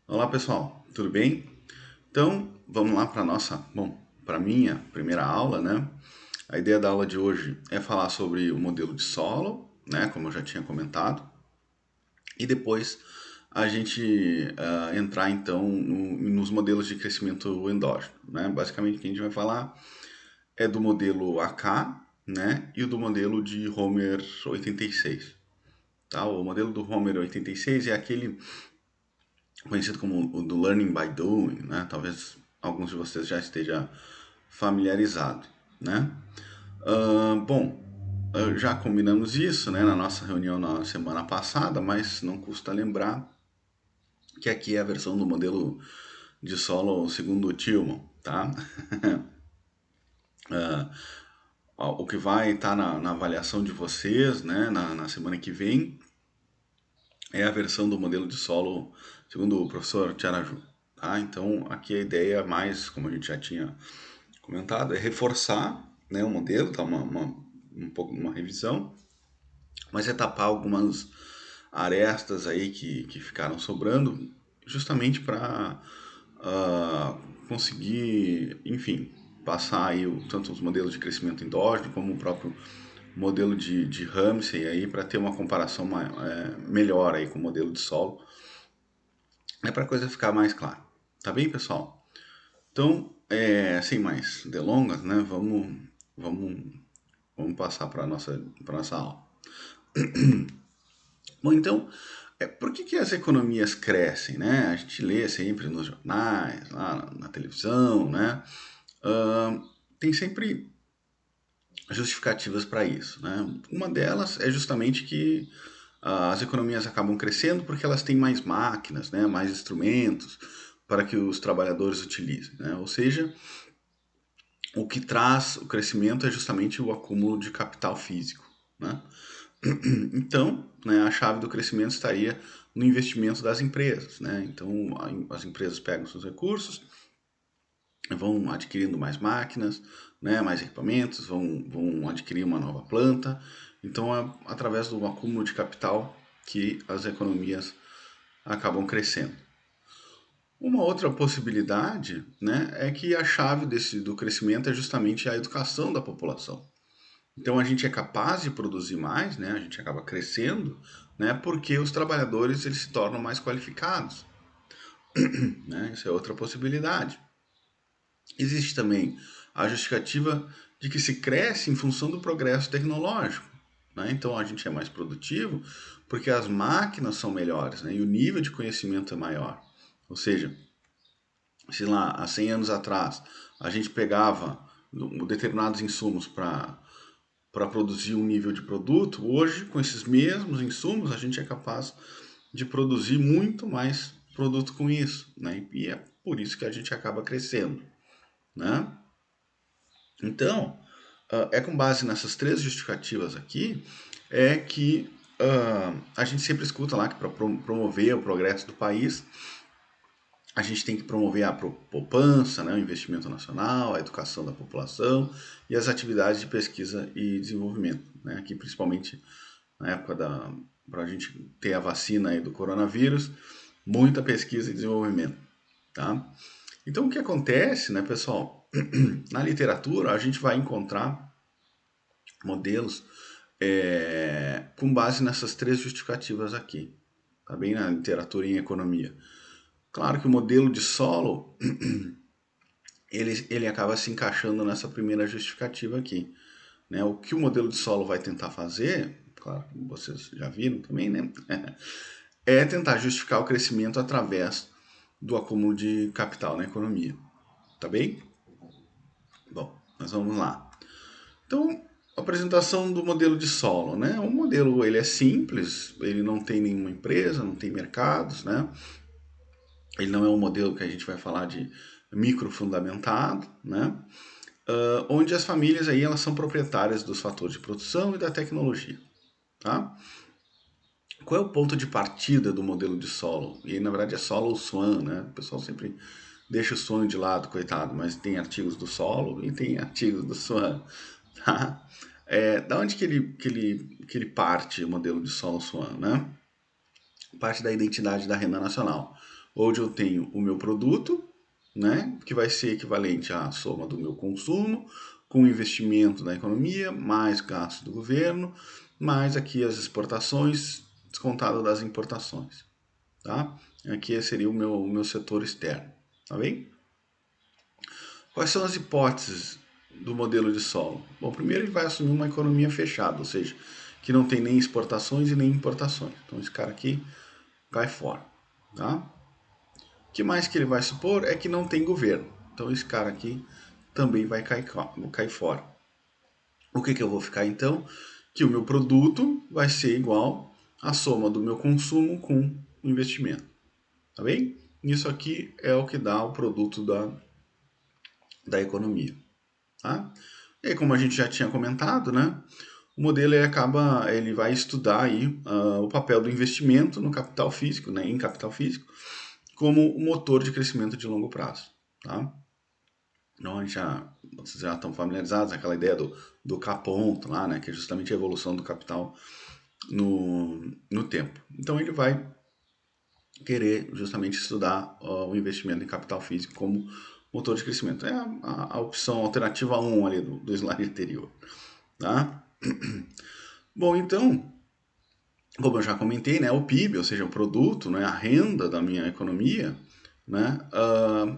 Olá pessoal, tudo bem? Então vamos lá para para minha primeira aula, né? A ideia da aula de hoje é falar sobre o modelo de solo, né? Como eu já tinha comentado, e depois a gente entrar então nos modelos de crescimento endógeno, né? Basicamente o que a gente vai falar é do modelo AK, né? E o do modelo de Homer 86, tá? O modelo do Homer 86 é aquele conhecido como o do Learning by Doing, né? Talvez alguns de vocês já estejam familiarizados, né? Bom, já combinamos isso, né, na nossa reunião na semana passada, mas não custa lembrar que aqui é a versão do modelo de solo segundo o Tillman, tá? O que vai estar na avaliação de vocês, né, na semana que vem, é a versão do modelo de solo segundo o professor Tiaraju, tá? Então, aqui a ideia mais, como a gente já tinha comentado, é reforçar, né, o modelo, tá? Um pouco uma revisão, mas é tapar algumas arestas aí que ficaram sobrando, justamente para conseguir, enfim, passar aí tanto os modelos de crescimento endógeno como o próprio modelo de Ramsey aí para ter uma comparação melhor aí com o modelo de solo, é para a coisa ficar mais clara. Tá bem, pessoal? Então, sem mais delongas, né? Vamos, vamos passar para nossa aula. Bom, então, por que as economias crescem, né? A gente lê sempre nos jornais, lá na televisão, né? Ah, tem sempre justificativas para isso, né? Uma delas é justamente que as economias acabam crescendo porque elas têm mais máquinas, né? Mais instrumentos para que os trabalhadores utilizem, né? Ou seja, o que traz o crescimento é justamente o acúmulo de capital físico, né? Então, né, a chave do crescimento estaria no investimento das empresas, né? Então, as empresas pegam seus recursos, vão adquirindo mais máquinas, né, mais equipamentos, vão adquirir uma nova planta. Então, é através do acúmulo de capital que as economias acabam crescendo. Uma outra possibilidade, né, é que a chave do crescimento é justamente a educação da população. Então a gente é capaz de produzir mais, né? A gente acaba crescendo, né? Porque os trabalhadores eles se tornam mais qualificados, né? Isso é outra possibilidade. Existe também a justificativa de que se cresce em função do progresso tecnológico, né? Então a gente é mais produtivo porque as máquinas são melhores, né? E o nível de conhecimento é maior. Ou seja, se lá há 100 anos atrás a gente pegava determinados insumos para produzir um nível de produto, hoje, com esses mesmos insumos, a gente é capaz de produzir muito mais produto com isso, né? E é por isso que a gente acaba crescendo, né? Então, é com base nessas três justificativas aqui, é que a gente sempre escuta lá que para promover o progresso do país, a gente tem que promover a poupança, né, o investimento nacional, a educação da população e as atividades de pesquisa e desenvolvimento, né? Aqui principalmente na época para a gente ter a vacina aí do coronavírus, muita pesquisa e desenvolvimento, tá? Então o que acontece, né, pessoal? Na literatura a gente vai encontrar modelos com base nessas três justificativas aqui, tá bem? Na literatura e em economia. Claro que o modelo de solo ele acaba se encaixando nessa primeira justificativa aqui, né? O que o modelo de solo vai tentar fazer, claro, vocês já viram também, né? É tentar justificar o crescimento através do acúmulo de capital na economia. Tá bem? Bom, nós vamos lá. Então, apresentação do modelo de solo, né? O modelo ele é simples, ele não tem nenhuma empresa, não tem mercados, né? Ele não é um modelo que a gente vai falar de microfundamentado, né? Onde as famílias aí elas são proprietárias dos fatores de produção e da tecnologia, tá? Qual é o ponto de partida do modelo de solo? E na verdade é solo ou Swan, né? O pessoal sempre deixa o Swan de lado, coitado, mas tem artigos do solo e tem artigos do Swan, tá? Da onde que ele parte o modelo de solo Swan, né? Parte da identidade da renda nacional. onde eu tenho o meu produto, né, que vai ser equivalente à soma do meu consumo, com o investimento da economia, mais gasto do governo, mais aqui as exportações, descontado das importações, tá? Aqui seria o meu setor externo, tá bem? Quais são as hipóteses do modelo de solo? Bom, primeiro ele vai assumir uma economia fechada, ou seja, que não tem nem exportações e nem importações. Então esse cara aqui cai fora, tá? O que mais que ele vai supor é que não tem governo. Então esse cara aqui também vai cair fora. O que eu vou ficar então? Que o meu produto vai ser igual à soma do meu consumo com o investimento. Tá bem? Isso aqui é o que dá o produto da economia. Tá? E aí, como a gente já tinha comentado, né? O modelo ele vai estudar aí, o papel do investimento no capital físico, né, em capital físico, como o motor de crescimento de longo prazo. Tá? Então, vocês já estão familiarizados com aquela ideia do K ponto lá, né, que é justamente a evolução do capital no tempo. Então, ele vai querer justamente estudar o investimento em capital físico como motor de crescimento. É a opção alternativa 1 ali do slide anterior. Tá? Bom, então, como eu já comentei, né, o PIB, ou seja, o produto, né, a renda da minha economia, né,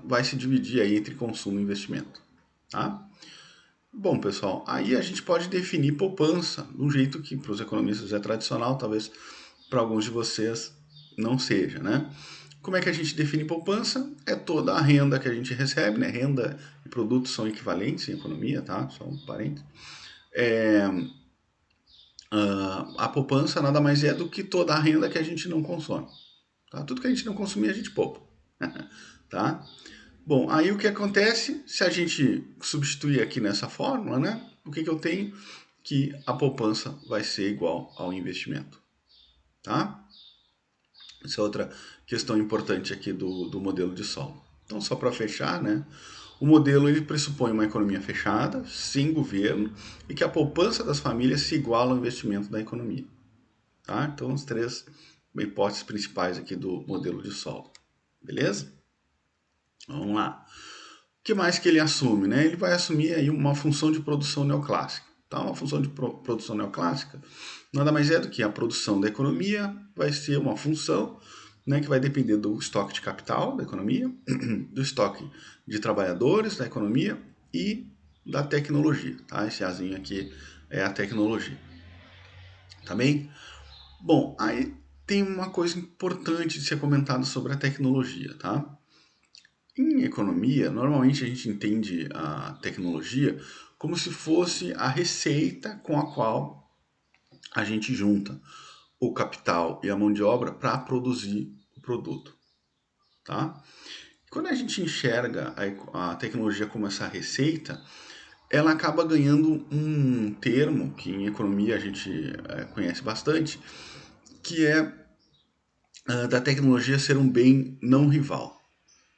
vai se dividir aí entre consumo e investimento. Tá? Bom, pessoal, aí a gente pode definir poupança de um jeito que para os economistas é tradicional, talvez para alguns de vocês não seja, né? Como é que a gente define poupança? É toda a renda que a gente recebe, né? Renda e produtos são equivalentes em economia, tá? Só um parênteses. A poupança nada mais é do que toda a renda que a gente não consome. Tá? Tudo que a gente não consumir, a gente poupa. Tá? Bom, aí o que acontece se a gente substituir aqui nessa fórmula, né? O que eu tenho? Que a poupança vai ser igual ao investimento. Tá? Essa é outra questão importante aqui do modelo de solo. Então, só para fechar, né? O modelo ele pressupõe uma economia fechada, sem governo, e que a poupança das famílias se iguala ao investimento da economia. Tá? Então, as três hipóteses principais aqui do modelo de solo. Beleza? Vamos lá. O que mais que ele assume? Né? Ele vai assumir aí uma função de produção neoclássica. Tá? Uma função de produção neoclássica nada mais é do que a produção da economia vai ser uma função, né, que vai depender do estoque de capital da economia, do estoque de trabalhadores da economia e da tecnologia. Tá? Esse azinho aqui é a tecnologia. Tá bem? Bom, aí tem uma coisa importante de ser comentada sobre a tecnologia, tá? Em economia, normalmente a gente entende a tecnologia como se fosse a receita com a qual a gente junta o capital e a mão de obra para produzir o produto, tá? Quando a gente enxerga a tecnologia como essa receita, ela acaba ganhando um termo que em economia a gente conhece bastante, que é da tecnologia ser um bem não rival.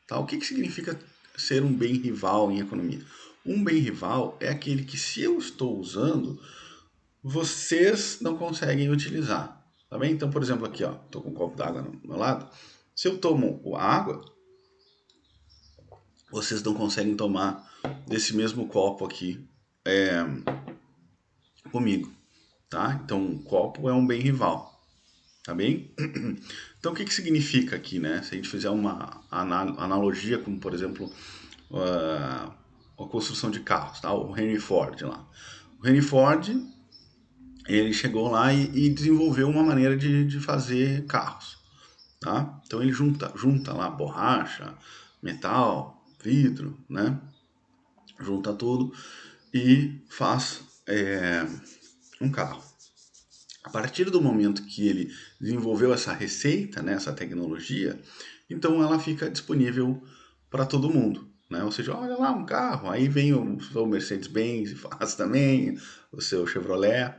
Tá? O que significa ser um bem rival em economia? Um bem rival é aquele que, se eu estou usando, vocês não conseguem utilizar. Tá bem? Então, por exemplo, aqui, ó, estou com um copo d'água no meu lado. Se eu tomo a água, vocês não conseguem tomar desse mesmo copo aqui comigo. Tá? Então, o copo é um bem rival. Tá bem? Então, o que significa aqui, né? Se a gente fizer uma analogia, como por exemplo, a construção de carros, tá? O Henry Ford lá. O Henry Ford, ele chegou lá e desenvolveu uma maneira de fazer carros, tá? Então ele junta lá borracha, metal, vidro, né? Junta tudo e faz um carro. A partir do momento que ele desenvolveu essa receita, né, essa tecnologia, então ela fica disponível para todo mundo. Né? Ou seja, olha lá um carro, aí vem o seu Mercedes-Benz e faz também, o seu Chevrolet,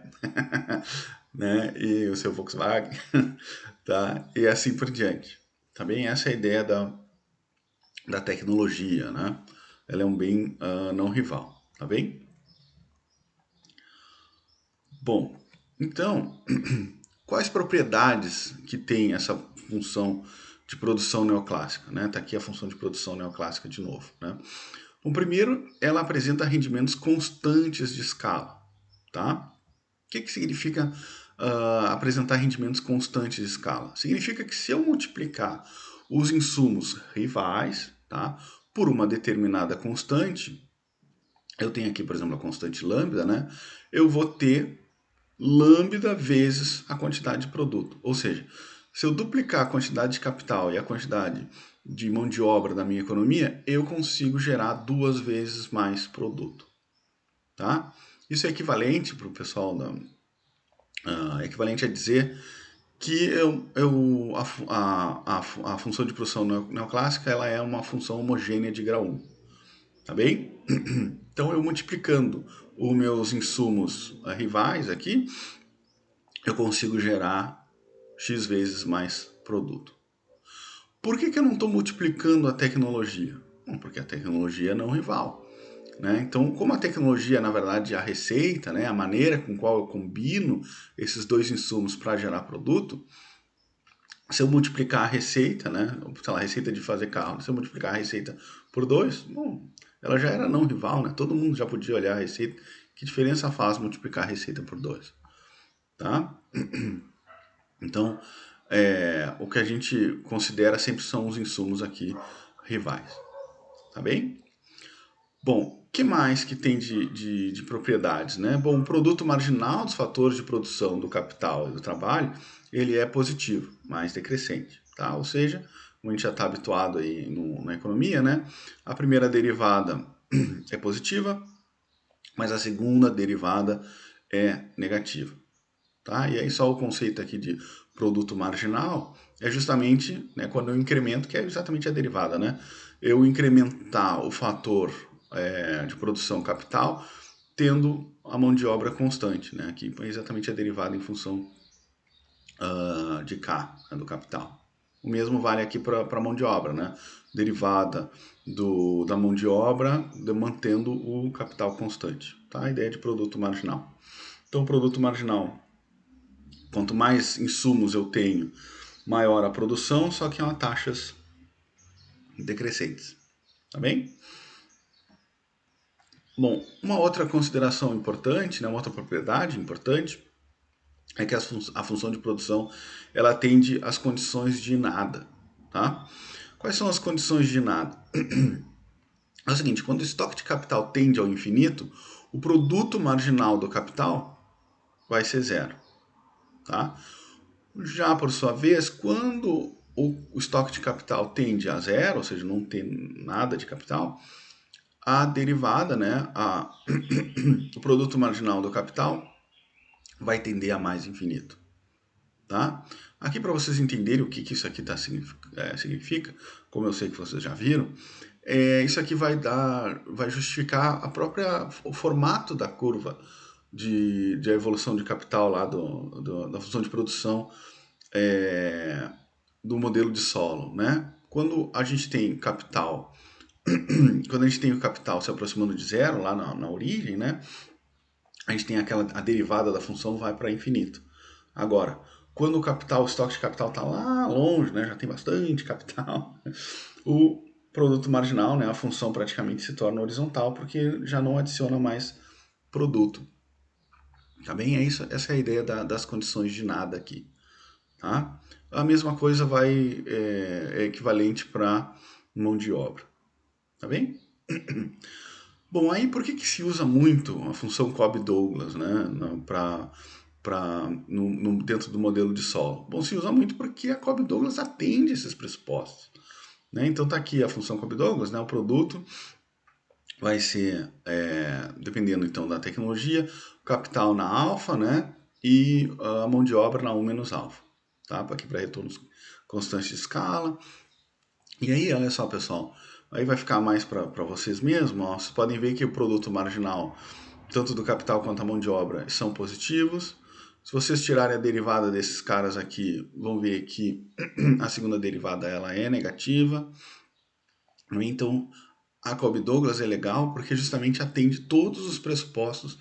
né? E o seu Volkswagen, tá? E assim por diante. Também essa é a ideia da tecnologia, né? Ela é um bem não rival, tá bem? Bom, então, quais propriedades que tem essa função de produção neoclássica, né? Tá aqui a função de produção neoclássica de novo, né? Bom, primeiro, ela apresenta rendimentos constantes de escala, tá? O que significa apresentar rendimentos constantes de escala? Significa que se eu multiplicar os insumos rivais, tá, por uma determinada constante, eu tenho aqui, por exemplo, a constante lambda, né? Eu vou ter lambda vezes a quantidade de produto. Ou seja, se eu duplicar a quantidade de capital e a quantidade de mão de obra da minha economia, eu consigo gerar 2 vezes mais produto. Tá? Isso é equivalente para o pessoal equivalente a dizer que a função de produção neoclássica ela é uma função homogênea de grau 1. Tá bem? Então, eu multiplicando os meus insumos rivais aqui, eu consigo gerar X vezes mais produto. Por que eu não estou multiplicando a tecnologia? Bom, porque a tecnologia é não rival. Né? Então, como a tecnologia, na verdade, é a receita, né, a maneira com qual eu combino esses dois insumos para gerar produto, se eu multiplicar a receita, né, sei lá, a receita de fazer carro, se eu multiplicar a receita por 2, bom, ela já era não rival, né? Todo mundo já podia olhar a receita. Que diferença faz multiplicar a receita por 2? Tá? Então, o que a gente considera sempre são os insumos aqui rivais. Tá bem? Bom, o que mais que tem de propriedades, né? Bom, o produto marginal dos fatores de produção do capital e do trabalho, ele é positivo, mais decrescente, tá? Ou seja, como a gente já está habituado aí na economia, né? A primeira derivada é positiva, mas a segunda derivada é negativa, tá? E aí só o conceito aqui de produto marginal é justamente, né, quando eu incremento, que é exatamente a derivada, né? Eu incrementar o fator de produção capital tendo a mão de obra constante, né? Aqui é exatamente a derivada em função de K, né, do capital. O mesmo vale aqui para a mão de obra, né? Derivada da mão de obra mantendo o capital constante, tá? A ideia de produto marginal. Então, o produto marginal, quanto mais insumos eu tenho, maior a produção, só que a taxas decrescentes, tá bem? Bom, uma outra consideração importante, né, uma outra propriedade importante, é que a função de produção ela atende às condições de nada, tá? Quais são as condições de nada? É o seguinte, quando o estoque de capital tende ao infinito, o produto marginal do capital vai ser zero, tá? Já por sua vez, quando o estoque de capital tende a zero, ou seja, não tem nada de capital, a derivada, né, o produto marginal do capital vai tender a mais infinito. Tá? Aqui para vocês entenderem o que isso aqui significa, como eu sei que vocês já viram, isso aqui vai justificar o formato da curva de evolução de capital lá da função de produção do modelo de solo, né? Quando a gente tem capital, quando a gente tem o capital se aproximando de zero lá na origem, né? A gente tem a derivada da função vai para infinito. Agora, quando o estoque de capital está lá longe, né, já tem bastante capital, o produto marginal, né, a função praticamente se torna horizontal porque já não adiciona mais produto. Tá bem? Essa é a ideia das condições de nada aqui. Tá? A mesma coisa é equivalente para mão de obra. Tá bem? Bom, aí por que se usa muito a função Cobb-Douglas, né, dentro do modelo de solo? Bom, se usa muito porque a Cobb-Douglas atende esses pressupostos. Né? Então está aqui a função Cobb-Douglas, né, o produto vai ser, dependendo então da tecnologia, o capital na alfa, né, e a mão de obra na 1 menos alfa. Tá? Aqui para retornos constantes de escala. E aí, olha só, pessoal, aí vai ficar mais para vocês mesmos. Ó. Vocês podem ver que o produto marginal, tanto do capital quanto a mão de obra, são positivos. Se vocês tirarem a derivada desses caras aqui, vão ver que a segunda derivada ela é negativa. Então, a Cobb-Douglas é legal porque justamente atende todos os pressupostos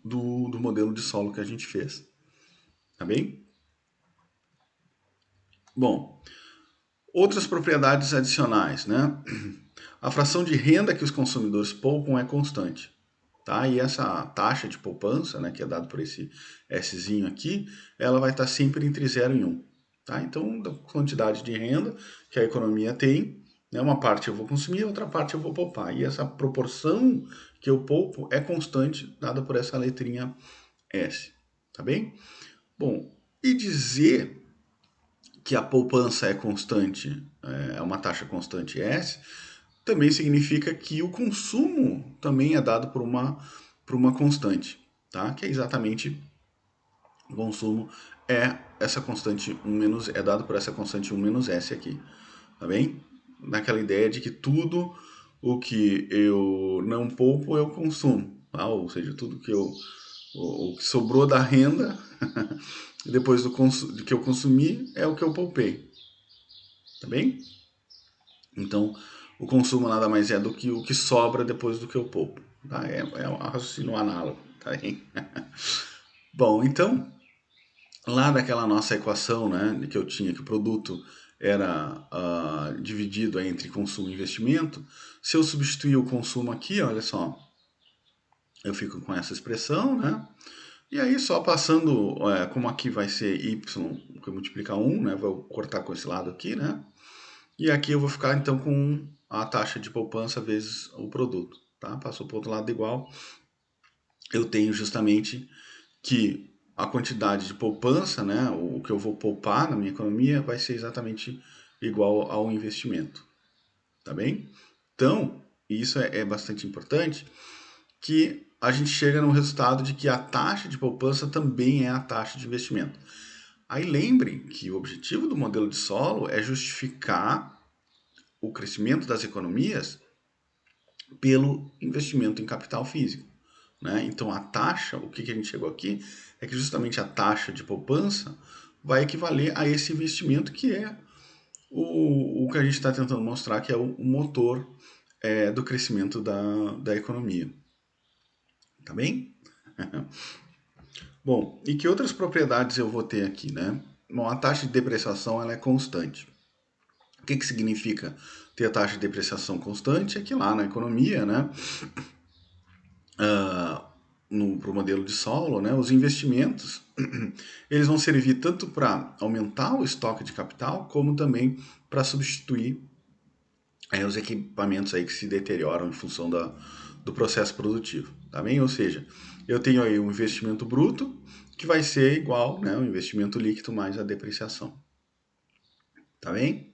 do modelo de solo que a gente fez. Tá bem? Bom, outras propriedades adicionais, né? A fração de renda que os consumidores poupam é constante, tá? E essa taxa de poupança, né, que é dado por esse Szinho aqui, ela vai estar sempre entre 0 e 1, tá? Então, da quantidade de renda que a economia tem, né, uma parte eu vou consumir, outra parte eu vou poupar. E essa proporção que eu poupo é constante, dada por essa letrinha S, tá bem? Bom, e dizer que a poupança é constante, é uma taxa constante S, também significa que o consumo também é dado por uma constante, tá? Que é exatamente o consumo é essa constante 1 menos, é dado por essa constante 1 menos S aqui, tá bem? Naquela ideia de que tudo o que eu não poupo eu consumo, tá? Ou seja, tudo que o que sobrou da renda depois do que eu consumi é o que eu poupei, tá bem? Então, o consumo nada mais é do que o que sobra depois do que eu poupo. Tá? É um raciocínio análogo. Tá aí? Bom, então, lá daquela nossa equação, né, que eu tinha, que o produto era dividido entre consumo e investimento, se eu substituir o consumo aqui, olha só, eu fico com essa expressão, né? E aí só passando, como aqui vai ser y, que multiplica 1, né? Vou cortar com esse lado aqui, né? E aqui eu vou ficar então com a taxa de poupança vezes o produto, tá? Passou para o outro lado igual, eu tenho justamente que a quantidade de poupança, né, o que eu vou poupar na minha economia vai ser exatamente igual ao investimento, tá bem? Então, isso é bastante importante, que a gente chega no resultado de que a taxa de poupança também é a taxa de investimento. Aí lembrem que o objetivo do modelo de solo é justificar o crescimento das economias pelo investimento em capital físico. Né? Então a taxa, o que a gente chegou aqui, é que justamente a taxa de poupança vai equivaler a esse investimento que é o que a gente está tentando mostrar que é o motor do crescimento da economia. Tá bem? Bom, e que outras propriedades eu vou ter aqui, né? Bom, a taxa de depreciação ela é constante. O que significa ter a taxa de depreciação constante? É que lá na economia, né, para o modelo de solo, né, os investimentos eles vão servir tanto para aumentar o estoque de capital, como também para substituir os equipamentos aí que se deterioram em função do processo produtivo, tá bem? Ou seja, eu tenho aí um investimento bruto que vai ser igual, né, o investimento líquido mais a depreciação, tá bem?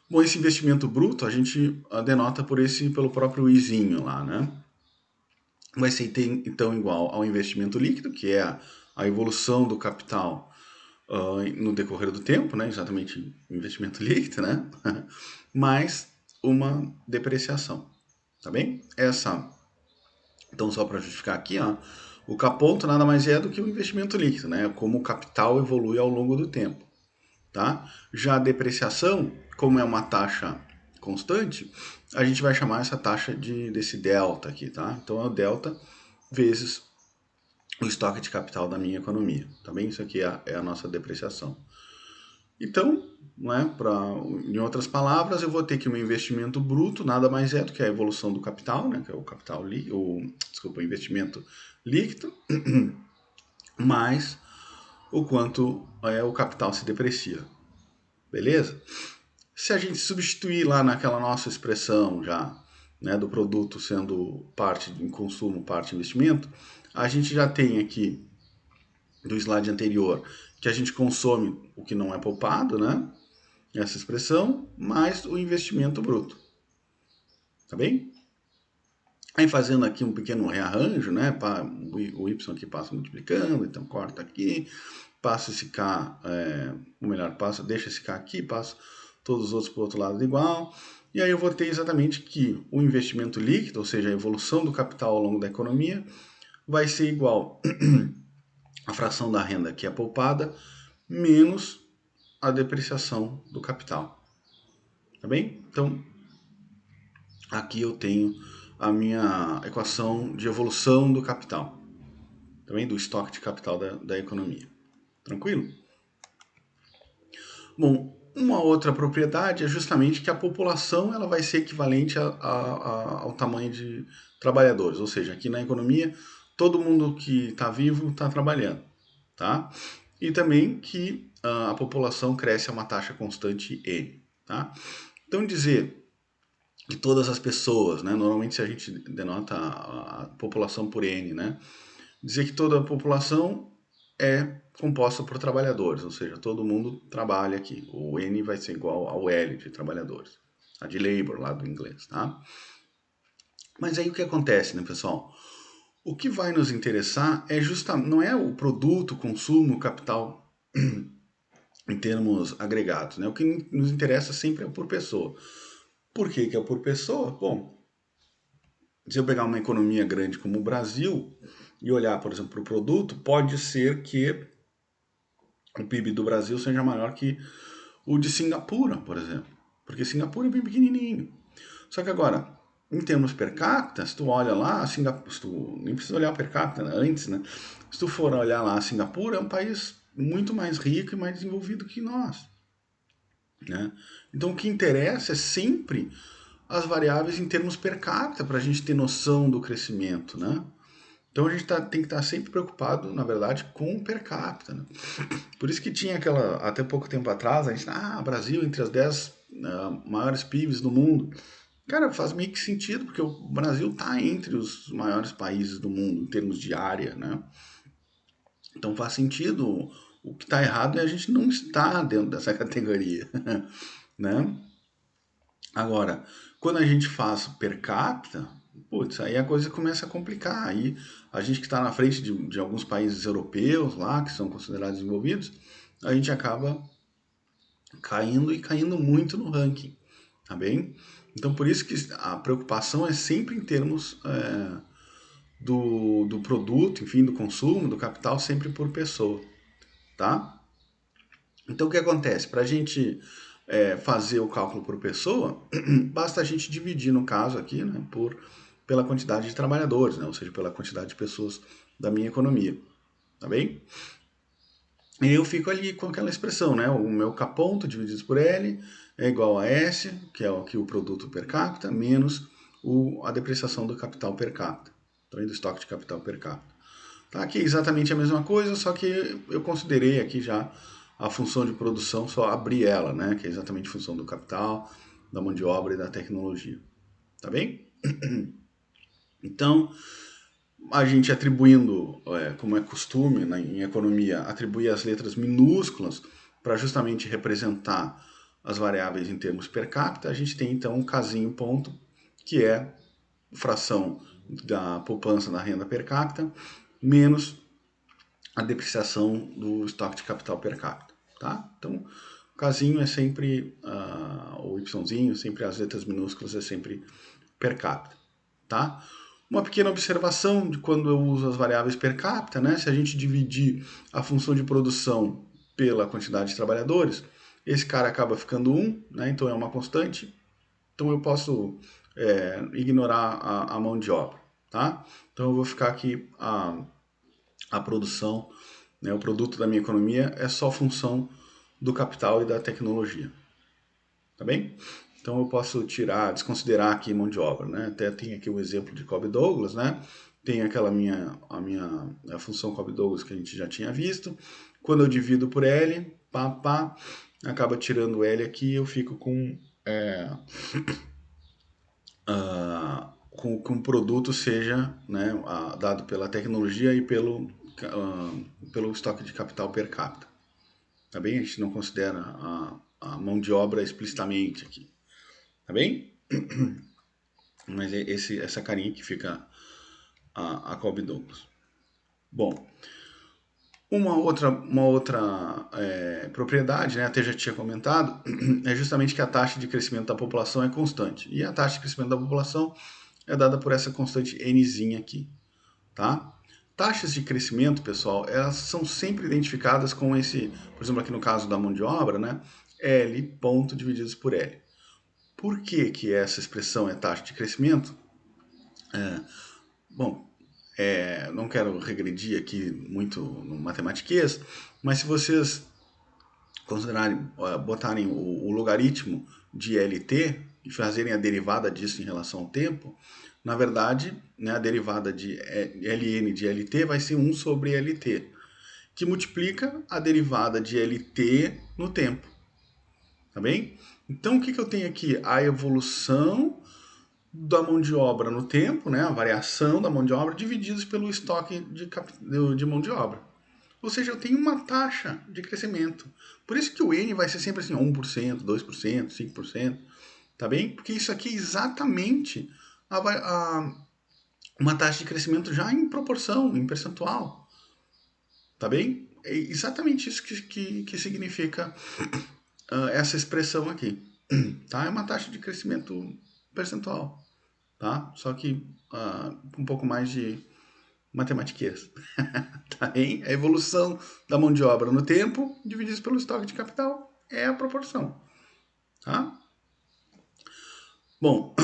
Bom, esse investimento bruto a gente denota pelo próprio izinho lá, né? Vai ser então igual ao investimento líquido, que é a evolução do capital no decorrer do tempo, né? Exatamente investimento líquido, né? Mais uma depreciação, tá bem? Então só para justificar aqui, ó, o caponto nada mais é do que o investimento líquido, né? Como o capital evolui ao longo do tempo, tá? Já a depreciação, como é uma taxa constante, a gente vai chamar essa taxa desse delta aqui, tá? Então é o delta vezes o estoque de capital da minha economia, tá bem? Isso aqui é a nossa depreciação. Então, né, em outras palavras, eu vou ter que o meu investimento bruto nada mais é do que a evolução do capital, né, que é o capital desculpa, o investimento líquido, mais o quanto o capital se deprecia. Beleza? Se a gente substituir lá naquela nossa expressão já, né, do produto sendo parte em consumo, parte em investimento, a gente já tem aqui do slide anterior que a gente consome o que não é poupado, né? Essa expressão, mais o investimento bruto. Tá bem? Aí fazendo aqui um pequeno rearranjo, né? O y aqui passa multiplicando, então corta aqui, passa esse k, ou melhor, deixa esse k aqui, passa todos os outros para o outro lado igual. E aí eu vou ter exatamente que o investimento líquido, ou seja, a evolução do capital ao longo da economia, vai ser igual a fração da renda que é poupada, menos a depreciação do capital. Tá bem? Então, aqui eu tenho a minha equação de evolução do capital, também do estoque de capital da economia. Tranquilo? Bom, uma outra propriedade é justamente que a população ela vai ser equivalente ao tamanho de trabalhadores, ou seja, aqui na economia todo mundo que está vivo está trabalhando, tá? E também que a população cresce a uma taxa constante N, tá? Então dizer que todas as pessoas, né, normalmente se a gente denota a população por N, né, dizer que toda a população é composta por trabalhadores, ou seja, todo mundo trabalha aqui. O N vai ser igual ao L de trabalhadores, a de labor lá do inglês, tá? Mas aí o que acontece, né, pessoal? O que vai nos interessar é justamente, não é o produto, o consumo, o capital em termos agregados, né? O que nos interessa sempre é o por pessoa. Por que que é o por pessoa? Bom, se eu pegar uma economia grande como o Brasil e olhar, por exemplo, para o produto, pode ser que o PIB do Brasil seja maior que o de Singapura, por exemplo. Porque Singapura é bem pequenininho. Só que agora, em termos per capita, se tu olha lá, Singapura, nem precisa olhar per capita, né? Antes, né? Se tu for olhar lá, Singapura é um país muito mais rico e mais desenvolvido que nós. Né? Então o que interessa é sempre as variáveis em termos per capita, para a gente ter noção do crescimento. Né? Então a gente tem que estar sempre preocupado, na verdade, com o per capita. Né? Por isso que tinha aquela, até pouco tempo atrás, a gente, Brasil entre as 10 maiores PIBs do mundo. Cara, faz meio que sentido, porque o Brasil está entre os maiores países do mundo em termos de área, né? Então faz sentido. O que está errado é a gente não estar dentro dessa categoria, né? Agora, quando a gente faz per capita, putz, aí a coisa começa a complicar. Aí a gente que está na frente de alguns países europeus lá, que são considerados desenvolvidos, a gente acaba caindo e caindo muito no ranking, tá bem? Então por isso que a preocupação é sempre em termos do produto, enfim, do consumo, do capital, sempre por pessoa, tá? Então o que acontece? Para a gente fazer o cálculo por pessoa, basta a gente dividir, no caso aqui, né, pela quantidade de trabalhadores, né, ou seja, pela quantidade de pessoas da minha economia, tá bem? E eu fico ali com aquela expressão, né? O meu K ponto dividido por L é igual a S, que é aqui o produto per capita, menos a depreciação do capital per capita, também do estoque de capital per capita. Tá aqui exatamente a mesma coisa, só que eu considerei aqui já a função de produção, só abrir ela, né? Que é exatamente a função do capital, da mão de obra e da tecnologia. Tá bem? Então, a gente atribuindo, como é costume em economia, atribuir as letras minúsculas para justamente representar as variáveis em termos per capita, a gente tem então um casinho ponto, que é fração da poupança da renda per capita, menos a depreciação do estoque de capital per capita. Tá? Então, o casinho é sempre, o Yzinho, sempre as letras minúsculas, é sempre per capita. Tá? Uma pequena observação de quando eu uso as variáveis per capita, né? Se a gente dividir a função de produção pela quantidade de trabalhadores, esse cara acaba ficando 1, né? Então é uma constante. Então eu posso ignorar a mão de obra, tá? Então eu vou ficar aqui a produção, né? O produto da minha economia é só função do capital e da tecnologia, tá bem? Então eu posso tirar, desconsiderar aqui mão de obra, né? Até tem aqui o exemplo de Cobb Douglas, né? Tem aquela a função Cobb Douglas que a gente já tinha visto. Quando eu divido por L, acaba tirando o L aqui, eu fico com o produto seja, né, dado pela tecnologia e pelo estoque de capital per capita. Tá bem? A gente não considera a mão de obra explicitamente aqui. Tá bem? Mas é essa carinha que fica a Cobb Douglas. Bom, uma outra propriedade, né, até já tinha comentado, é justamente que a taxa de crescimento da população é constante. E a taxa de crescimento da população é dada por essa constante nzinha aqui. Tá? Taxas de crescimento, pessoal, elas são sempre identificadas com esse, por exemplo, aqui no caso da mão de obra, né, L ponto divididos por L. Por que que essa expressão é taxa de crescimento? Bom, não quero regredir aqui muito no matematiquês, mas se vocês botarem o logaritmo de LT e fazerem a derivada disso em relação ao tempo, na verdade, né, a derivada de ln de LT vai ser 1 sobre LT, que multiplica a derivada de LT no tempo. Tá bem? Então, o que eu tenho aqui? A evolução da mão de obra no tempo, né, a variação da mão de obra, divididos pelo estoque de mão de obra. Ou seja, eu tenho uma taxa de crescimento. Por isso que o N vai ser sempre assim, 1%, 2%, 5%, tá bem? Porque isso aqui é exatamente uma taxa de crescimento já em proporção, em percentual, tá bem? É exatamente isso que significa essa expressão aqui, tá? É uma taxa de crescimento percentual, tá? Só que um pouco mais de matematiquez, tá bem? A evolução da mão de obra no tempo, dividido pelo estoque de capital, é a proporção, tá? Bom,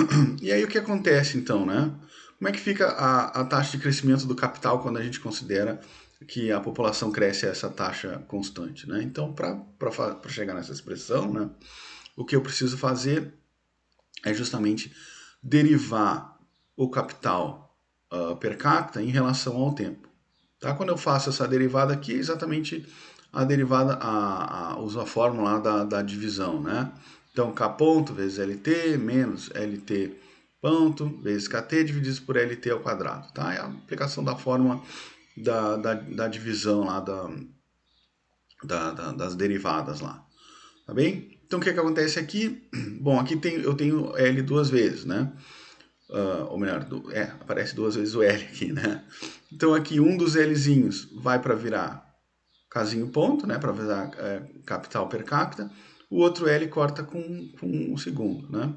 e aí o que acontece então, né? Como é que fica a taxa de crescimento do capital quando a gente considera que a população cresce a essa taxa constante, né? Então, para chegar nessa expressão, né, o que eu preciso fazer é justamente derivar o capital per capita em relação ao tempo. Tá? Quando eu faço essa derivada aqui, é exatamente a derivada, uso a fórmula da divisão, né? Então, K ponto vezes LT menos LT ponto vezes KT dividido por LT ao quadrado, tá? É a aplicação da fórmula da divisão lá, das derivadas lá, tá bem? Então, o que acontece aqui? Bom, aqui eu tenho L duas vezes, né? Ou melhor, aparece duas vezes o L aqui, né? Então, aqui um dos Lzinhos vai para virar casinho ponto, né? Para virar capital per capita. O outro L corta com o segundo, né?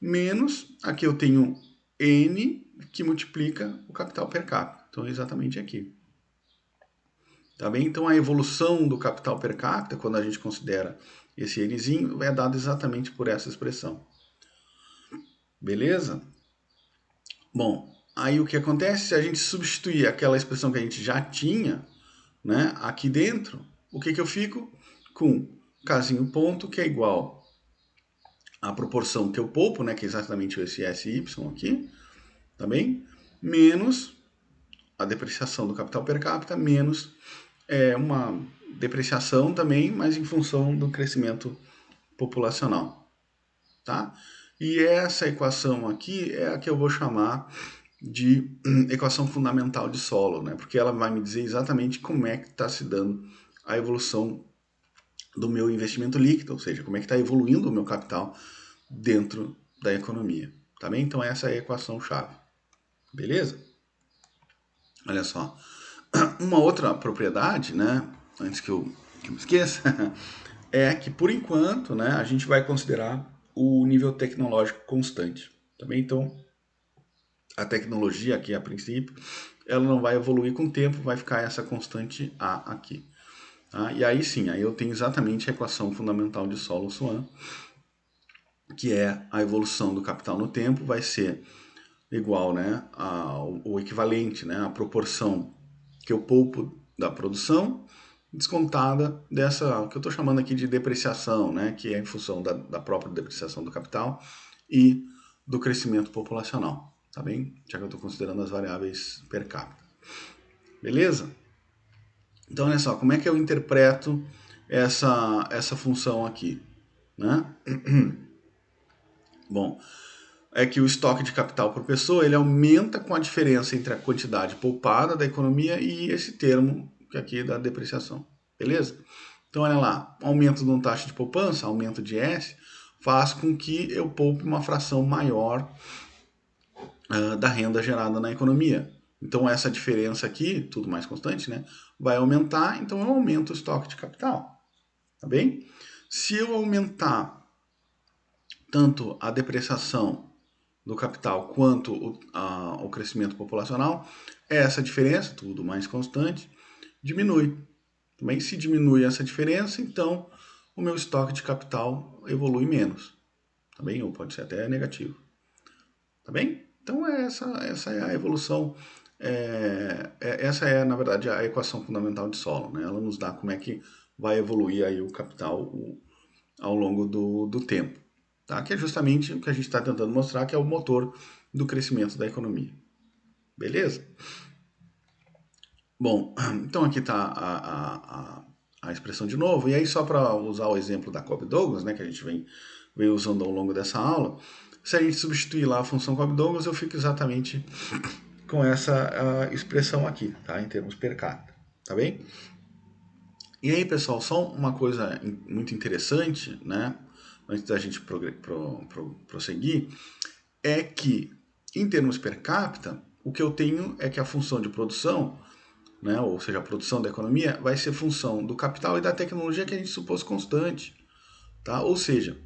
Menos, aqui eu tenho N que multiplica o capital per capita. Então, é exatamente aqui. Tá bem? Então, a evolução do capital per capita, quando a gente considera esse Nzinho, é dado exatamente por essa expressão. Beleza? Bom, aí o que acontece? Se a gente substituir aquela expressão que a gente já tinha, né, aqui dentro, o que eu fico? Com casinho ponto, que é igual à proporção que eu poupo, né, que é exatamente esse SY aqui, tá bem? Menos a depreciação do capital per capita, menos uma depreciação também, mas em função do crescimento populacional, tá? E essa equação aqui é a que eu vou chamar de equação fundamental de solo, né? Porque ela vai me dizer exatamente como é que está se dando a evolução do meu investimento líquido, ou seja, como é que está evoluindo o meu capital dentro da economia, tá bem? Então essa é a equação chave, beleza? Olha só, uma outra propriedade, né? Antes que eu me esqueça, é que por enquanto, né, a gente vai considerar o nível tecnológico constante, tá bem? Então a tecnologia aqui a princípio, ela não vai evoluir com o tempo, vai ficar essa constante A aqui. Tá? E aí sim, aí eu tenho exatamente a equação fundamental de Solo-Swan, que é a evolução do capital no tempo, vai ser igual, né, o equivalente, né, a proporção que eu poupo da produção, descontada dessa, que eu estou chamando aqui de depreciação, né, que é em função da própria depreciação do capital e do crescimento populacional, tá bem? Já que eu estou considerando as variáveis per capita. Beleza? Então, olha só, como é que eu interpreto essa função aqui, né? Bom, é que o estoque de capital por pessoa ele aumenta com a diferença entre a quantidade poupada da economia e esse termo que aqui é da depreciação, beleza? Então, olha lá, aumento de uma taxa de poupança, aumento de S, faz com que eu poupe uma fração maior da renda gerada na economia. Então, essa diferença aqui, tudo mais constante, né, vai aumentar, então eu aumento o estoque de capital, tá bem? Se eu aumentar tanto a depreciação do capital quanto o crescimento populacional, essa diferença, tudo mais constante, diminui. Também se diminui essa diferença, então o meu estoque de capital evolui menos, tá bem? Ou pode ser até negativo, tá bem? Então essa é a evolução, essa é na verdade a equação fundamental de Solon, né? Ela nos dá como é que vai evoluir aí o capital ao longo do tempo. Tá? Que é justamente o que a gente está tentando mostrar, que é o motor do crescimento da economia. Beleza? Bom, então aqui está a expressão de novo, e aí só para usar o exemplo da Cobb-Douglas, né, que a gente vem usando ao longo dessa aula, se a gente substituir lá a função Cobb-Douglas, eu fico exatamente com essa expressão aqui, tá, em termos per capita, tá bem? E aí, pessoal, só uma coisa muito interessante, né, antes da gente prosseguir, é que, em termos per capita, o que eu tenho é que a função de produção, né, ou seja, a produção da economia, vai ser função do capital e da tecnologia que a gente supôs constante. Tá? Ou seja,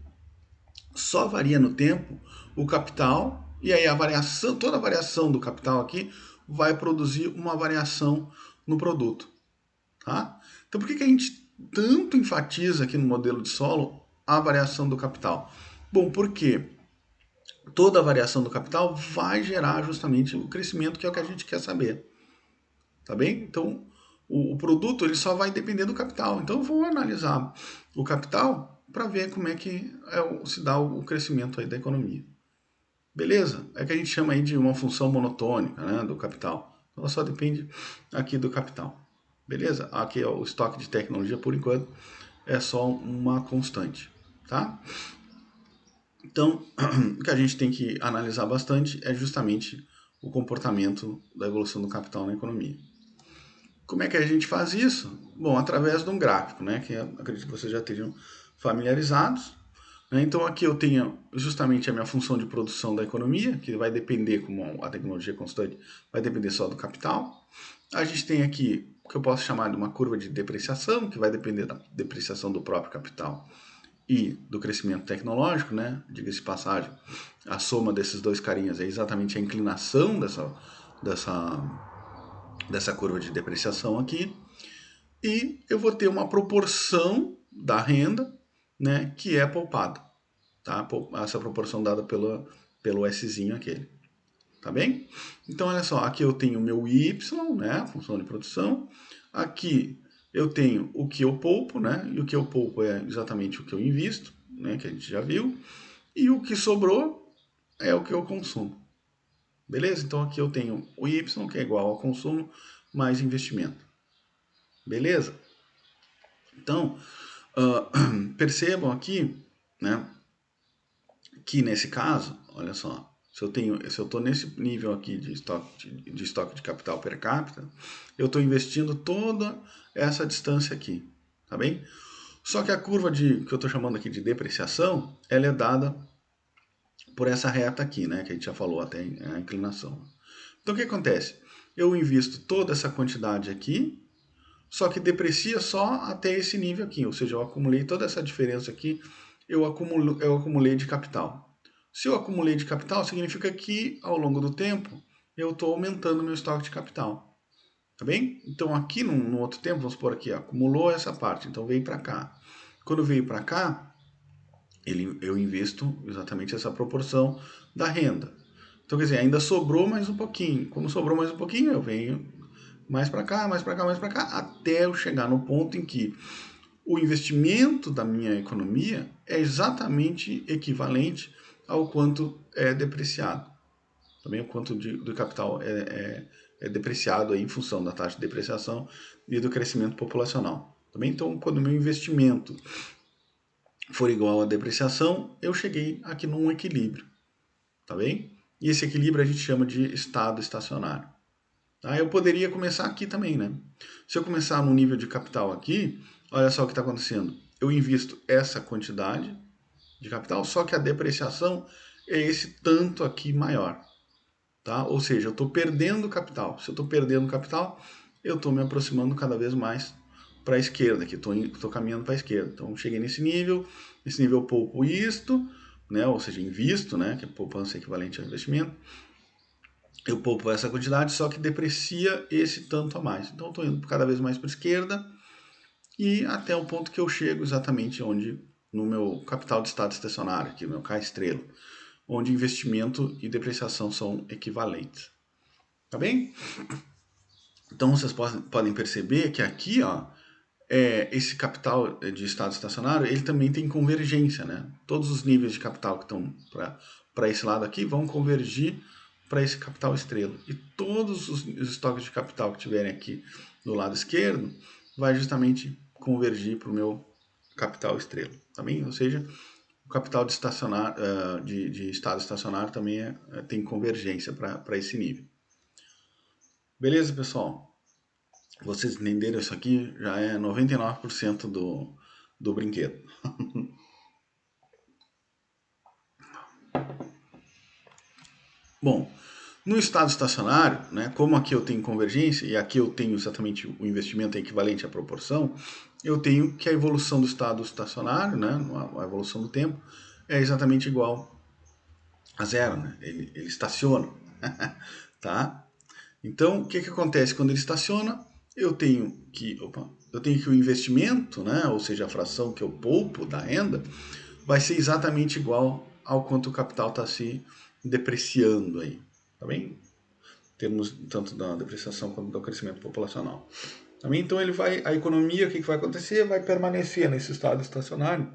só varia no tempo o capital, e aí toda a variação do capital aqui vai produzir uma variação no produto. Tá? Então por que a gente tanto enfatiza aqui no modelo de solo a variação do capital? Bom, porque toda a variação do capital vai gerar justamente o crescimento, que é o que a gente quer saber. Tá bem? Então, o produto ele só vai depender do capital. Então, eu vou analisar o capital para ver como é que se dá o crescimento aí da economia. Beleza? É que a gente chama aí de uma função monotônica, né, do capital. Então, ela só depende aqui do capital. Beleza? Aqui ó, o estoque de tecnologia, por enquanto, é só uma constante. Tá? Então, o que a gente tem que analisar bastante é justamente o comportamento da evolução do capital na economia. Como é que a gente faz isso? Bom, através de um gráfico, né, que acredito que vocês já estejam familiarizados. Né? Então aqui eu tenho justamente a minha função de produção da economia, que vai depender, como a tecnologia é constante, vai depender só do capital. A gente tem aqui o que eu posso chamar de uma curva de depreciação, que vai depender da depreciação do próprio capital e do crescimento tecnológico, né? Diga-se de passagem, a soma desses dois carinhas é exatamente a inclinação dessa curva de depreciação aqui, e eu vou ter uma proporção da renda, né, que é poupada, tá? Essa proporção dada pelo Szinho aquele, tá bem? Então, olha só, aqui eu tenho o meu Y, né, a função de produção, aqui eu tenho o que eu poupo, né, e o que eu poupo é exatamente o que eu invisto, né, que a gente já viu, e o que sobrou é o que eu consumo. Beleza? Então aqui eu tenho o Y, que é igual ao consumo, mais investimento. Beleza? Então, percebam aqui, né, que nesse caso, olha só, se eu estou nesse nível aqui de estoque de capital per capita, eu estou investindo toda essa distância aqui, tá bem? Só que a curva que eu estou chamando aqui de depreciação, ela é dada por essa reta aqui, né, que a gente já falou até a inclinação. Então o que acontece? Eu invisto toda essa quantidade aqui, só que deprecia só até esse nível aqui, ou seja, eu acumulei toda essa diferença aqui, eu acumulei de capital. Se eu acumulei de capital, significa que ao longo do tempo eu estou aumentando meu estoque de capital. Tá bem? Então aqui no outro tempo, vamos supor aqui, acumulou essa parte, então veio para cá. Quando veio para cá, eu investo exatamente essa proporção da renda. Então, quer dizer, ainda sobrou mais um pouquinho. Como sobrou mais um pouquinho, eu venho mais para cá, mais para cá, mais para cá, até eu chegar no ponto em que o investimento da minha economia é exatamente equivalente ao quanto é depreciado. Também o quanto do capital é depreciado aí em função da taxa de depreciação e do crescimento populacional. Também, então, quando o meu investimento for igual à depreciação, eu cheguei aqui num equilíbrio, tá bem? E esse equilíbrio a gente chama de estado estacionário. Tá? Eu poderia começar aqui também, né? Se eu começar no nível de capital aqui, olha só o que está acontecendo. Eu invisto essa quantidade de capital, só que a depreciação é esse tanto aqui maior. Tá? Ou seja, eu estou perdendo capital. Se eu estou perdendo capital, eu estou me aproximando cada vez mais para a esquerda, que estou caminhando para a esquerda. Então, cheguei nesse nível eu poupo isto, né? Ou seja, invisto, né? Que é poupança equivalente ao investimento. Eu poupo essa quantidade, só que deprecia esse tanto a mais. Então, estou indo cada vez mais para a esquerda e até o ponto que eu chego exatamente onde, no meu capital de estado estacionário, aqui no meu K estrela, onde investimento e depreciação são equivalentes. Tá bem? Então, vocês podem perceber que aqui, ó, esse capital de estado estacionário, ele também tem convergência, né? Todos os níveis de capital que estão para esse lado aqui vão convergir para esse capital estrela. E todos os estoques de capital que tiverem aqui do lado esquerdo vai justamente convergir para o meu capital estrela, tá bem? Ou seja, o capital de, de estado estacionário também tem convergência para esse nível. Beleza, pessoal? Vocês entenderam isso aqui? Já é 99% do brinquedo. Bom, no estado estacionário, né, como aqui eu tenho convergência e aqui eu tenho exatamente o investimento equivalente à proporção, eu tenho que a evolução do estado estacionário, né, a evolução do tempo, é exatamente igual a zero, né? Ele estaciona, tá? Então, o que acontece quando ele estaciona? Eu tenho que o investimento, né, ou seja, a fração que eu poupo da renda, vai ser exatamente igual ao quanto o capital está se depreciando aí, tá bem? Em termos tanto da depreciação quanto do crescimento populacional. Tá bem? Então ele vai, a economia, o que vai acontecer? Vai permanecer nesse estado estacionário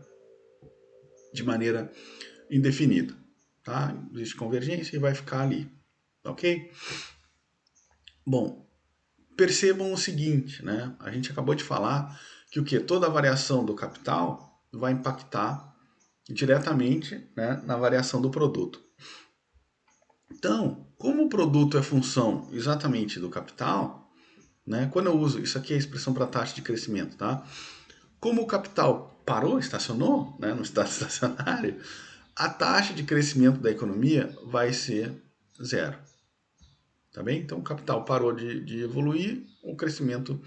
de maneira indefinida, tá? Existe convergência e vai ficar ali, ok? Bom, percebam o seguinte, né? A gente acabou de falar que o que? Toda a variação do capital vai impactar diretamente, né, na variação do produto. Então, como o produto é função exatamente do capital, né, quando eu uso, isso aqui é a expressão para taxa de crescimento, tá? Como o capital parou, estacionou, né, no estado estacionário, a taxa de crescimento da economia vai ser zero. Tá bem? Então o capital parou de evoluir, o crescimento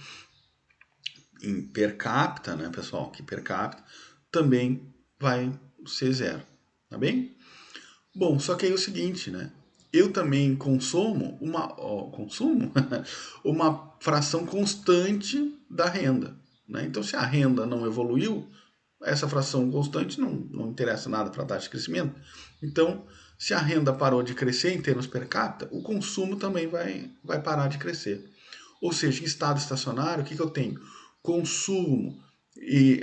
em per capita, né, pessoal, que per capita também vai ser zero, tá bem? Bom, só que aí é o seguinte, né? Eu também consumo uma fração constante da renda, né? Então, se a renda não evoluiu, essa fração constante não interessa nada para a taxa de crescimento. Então, se a renda parou de crescer em termos per capita, o consumo também vai parar de crescer. Ou seja, em estado estacionário, o que eu tenho? Consumo e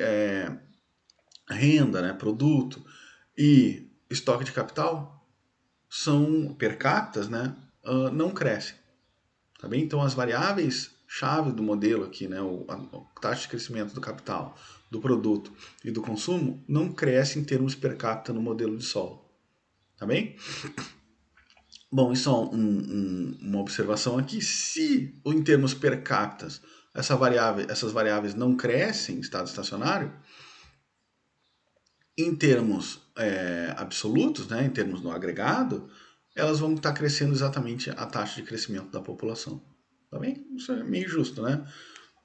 renda, né, produto e estoque de capital são per capita, né, não crescem. Tá bem? Então as variáveis chave do modelo aqui, né, a taxa de crescimento do capital, do produto e do consumo não cresce em termos per capita no modelo de solo. Tá bem? Bom, isso é uma observação aqui. Se em termos per capita essas variáveis não crescem em estado estacionário, em termos absolutos, né, em termos no agregado, elas vão estar crescendo exatamente a taxa de crescimento da população. Tá bem? Isso é meio justo, né?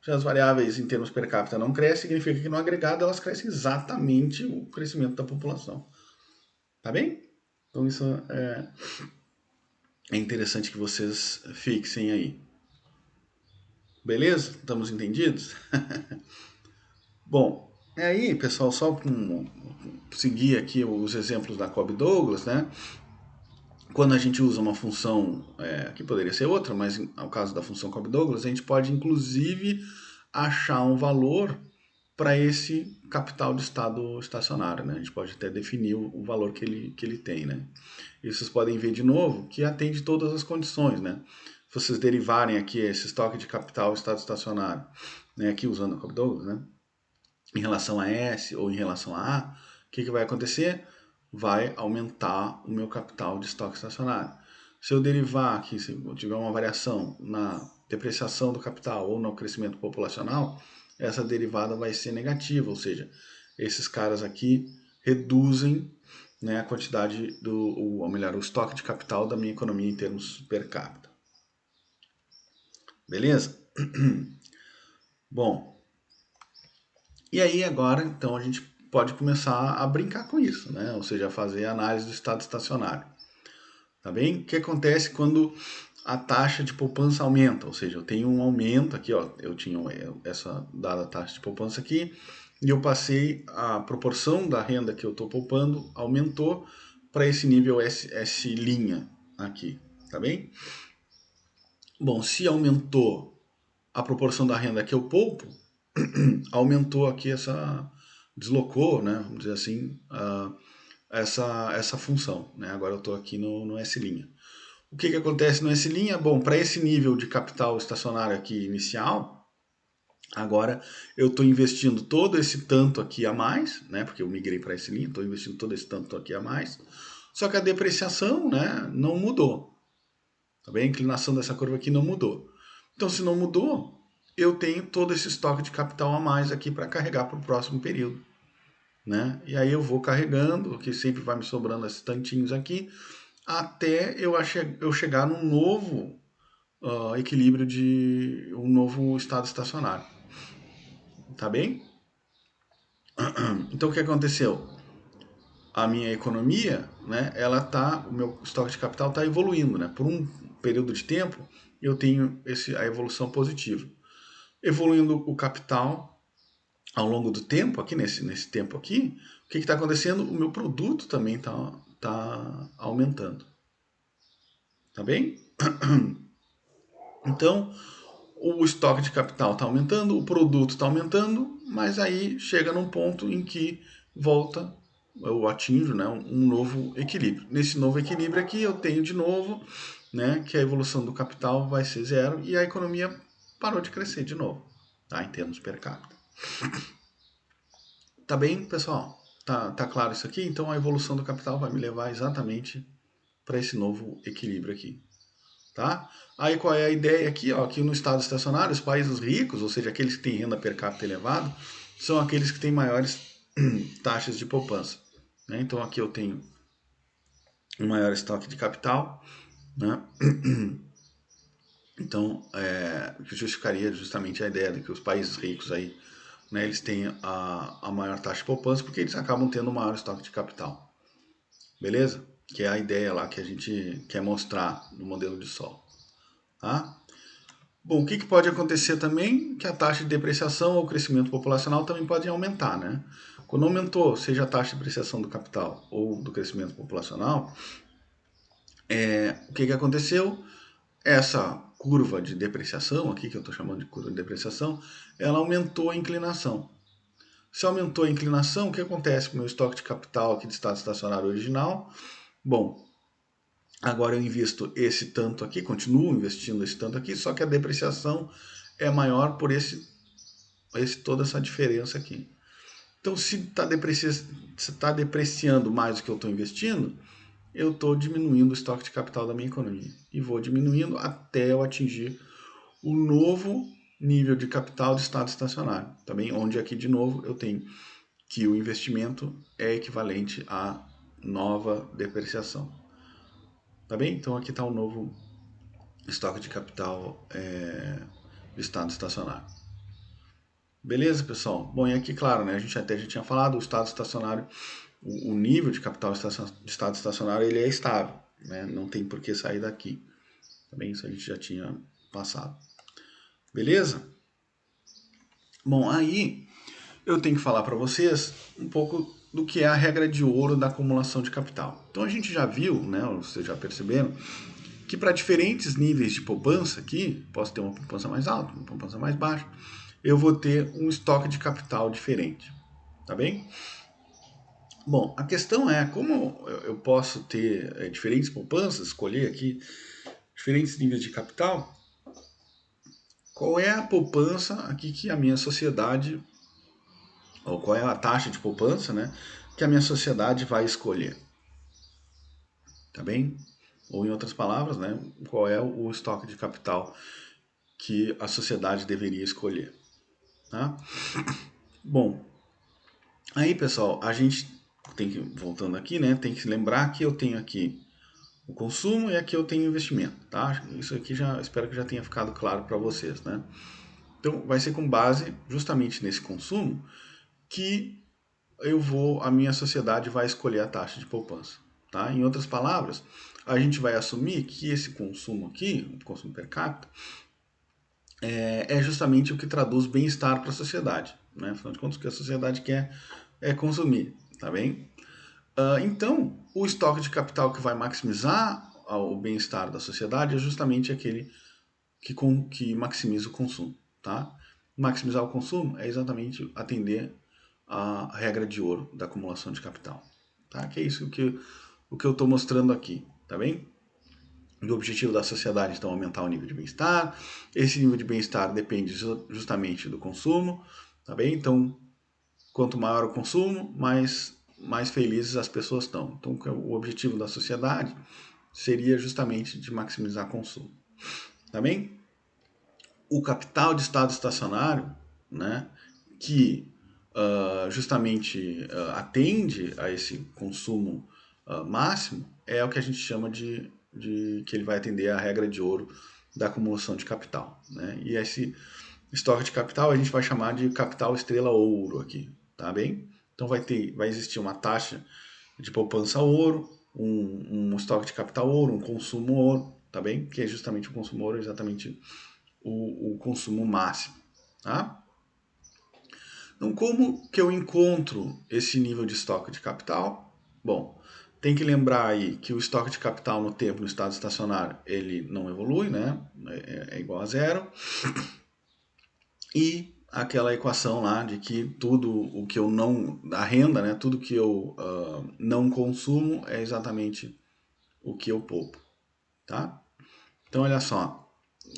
Se as variáveis em termos per capita não crescem, significa que no agregado elas crescem exatamente o crescimento da população. Tá bem? Então isso é interessante que vocês fixem aí. Beleza? Estamos entendidos? Bom, aí, pessoal, só para seguir aqui os exemplos da Cobb Douglas, né? Quando a gente usa uma função, que poderia ser outra, mas no caso da função Cobb Douglas, a gente pode inclusive achar um valor para esse capital de estado estacionário, né? A gente pode até definir o valor que ele tem, né? E vocês podem ver de novo que atende todas as condições, né? Se vocês derivarem aqui esse estoque de capital estado estacionário, né, aqui usando a Cobb Douglas, né, em relação a S ou em relação a A, o que vai acontecer? Vai aumentar o meu capital de estoque estacionário. Se eu derivar aqui, se eu tiver uma variação na depreciação do capital ou no crescimento populacional, essa derivada vai ser negativa, ou seja, esses caras aqui reduzem, né, a quantidade ou melhor, o estoque de capital da minha economia em termos per capita. Beleza? Bom, e aí agora, então, a gente pode começar a brincar com isso, né? Ou seja, fazer a análise do estado estacionário. Tá bem? O que acontece quando a taxa de poupança aumenta? Ou seja, eu tenho um aumento aqui, ó, eu tinha essa dada taxa de poupança aqui, e eu passei a proporção da renda que eu estou poupando aumentou para esse nível S' aqui, tá bem? Bom, se aumentou a proporção da renda que eu poupo, aumentou aqui deslocou, né, vamos dizer assim, essa função, né? Agora eu estou aqui no S'. O que acontece no S'? Bom, para esse nível de capital estacionário aqui inicial, agora eu estou investindo todo esse tanto aqui a mais, né? Porque eu migrei para S', estou investindo todo esse tanto aqui a mais. Só que a depreciação, né, não mudou. Tá bem? A inclinação dessa curva aqui não mudou. Então, se não mudou, eu tenho todo esse estoque de capital a mais aqui para carregar para o próximo período, né? E aí eu vou carregando, que sempre vai me sobrando esses tantinhos aqui, até eu chegar num novo equilíbrio de um novo estado estacionário. Tá bem? Então o que aconteceu? A minha economia, né, o meu estoque de capital está evoluindo, né? Por um período de tempo, eu tenho a evolução positiva. Evoluindo o capital ao longo do tempo, aqui nesse tempo aqui, o que está acontecendo? O meu produto também tá aumentando. Tá bem? Então, o estoque de capital está aumentando, o produto está aumentando, mas aí chega num ponto em que volta, eu atinjo, né, um novo equilíbrio. Nesse novo equilíbrio aqui eu tenho de novo, né, que a evolução do capital vai ser zero e a economia parou de crescer de novo, tá, em termos per capita. Tá bem, pessoal? Tá claro isso aqui? Então a evolução do capital vai me levar exatamente para esse novo equilíbrio aqui. Tá? Aí qual é a ideia aqui? Ó, aqui no estado estacionário, os países ricos, ou seja, aqueles que têm renda per capita elevada, são aqueles que têm maiores taxas de poupança. Né? Então aqui eu tenho um maior estoque de capital, né? Então, que justificaria justamente a ideia de que os países ricos aí, né, eles têm a maior taxa de poupança porque eles acabam tendo um maior estoque de capital. Beleza? Que é a ideia lá que a gente quer mostrar no modelo de Sol. Tá? Bom, o que pode acontecer também? Que a taxa de depreciação ou crescimento populacional também podem aumentar, né? Quando aumentou, seja a taxa de depreciação do capital ou do crescimento populacional, o que aconteceu? Essa curva de depreciação, aqui que eu estou chamando de curva de depreciação, ela aumentou a inclinação. Se aumentou a inclinação, o que acontece com o meu estoque de capital aqui de estado estacionário original? Bom, agora eu invisto esse tanto aqui, continuo investindo esse tanto aqui, só que a depreciação é maior por toda essa diferença aqui. Então, se está depreciando mais do que eu estou investindo, eu estou diminuindo o estoque de capital da minha economia. E vou diminuindo até eu atingir o novo nível de capital do estado estacionário. Também, onde aqui, de novo, eu tenho que o investimento é equivalente à nova depreciação. Tá bem? Então, aqui está o novo estoque de capital do estado estacionário. Beleza, pessoal? Bom, e aqui, claro, né, a gente até já tinha falado, o estado estacionário, o nível de capital de estado estacionário, ele é estável, né? Não tem por que sair daqui. Também isso a gente já tinha passado. Beleza? Bom, aí eu tenho que falar para vocês um pouco do que é a regra de ouro da acumulação de capital. Então a gente já viu, né, vocês já perceberam, que para diferentes níveis de poupança aqui, posso ter uma poupança mais alta, uma poupança mais baixa, eu vou ter um estoque de capital diferente, tá bem? Bom, a questão é como eu posso ter diferentes poupanças, escolher aqui diferentes níveis de capital, qual é a poupança aqui que a minha sociedade, ou qual é a taxa de poupança, né, que a minha sociedade vai escolher, tá bem? Ou em outras palavras, né, qual é o estoque de capital que a sociedade deveria escolher, tá? Bom, aí pessoal, a gente tem que, voltando aqui, né, tem que lembrar que eu tenho aqui o consumo e aqui eu tenho investimento, tá? Isso aqui já espero que já tenha ficado claro para vocês, né? Então vai ser com base justamente nesse consumo que a minha sociedade vai escolher a taxa de poupança, tá? Em outras palavras, a gente vai assumir que esse consumo aqui, o consumo per capita, é justamente o que traduz bem-estar para a sociedade, né? Afinal de contas, o que a sociedade quer é consumir, tá bem? Então, o estoque de capital que vai maximizar o bem-estar da sociedade é justamente aquele que maximiza o consumo, tá? maximizar o consumo é exatamente atender a regra de ouro da acumulação de capital. Tá? Que é isso o que eu estou mostrando aqui, tá bem? O objetivo da sociedade, então, é aumentar o nível de bem-estar. Esse nível de bem-estar depende justamente do consumo, tá bem? Então, quanto maior o consumo, mais felizes as pessoas estão. Então, o objetivo da sociedade seria justamente de maximizar o consumo, tá bem? O capital de estado estacionário, né, que justamente atende a esse consumo máximo, é o que a gente chama de que ele vai atender a regra de ouro da acumulação de capital. Né? E esse estoque de capital a gente vai chamar de capital estrela ouro aqui, tá bem? Então vai existir uma taxa de poupança ouro, um estoque de capital ouro, um consumo ouro, tá bem? Que é justamente o consumo ouro, exatamente o consumo máximo, tá? Então, como que eu encontro esse nível de estoque de capital? Bom, tem que lembrar aí que o estoque de capital no tempo, no estado estacionário, ele não evolui, né? É igual a zero. E aquela equação lá de que tudo o que eu não... A renda, né? Tudo que eu não consumo é exatamente o que eu poupo, tá? Então, olha só.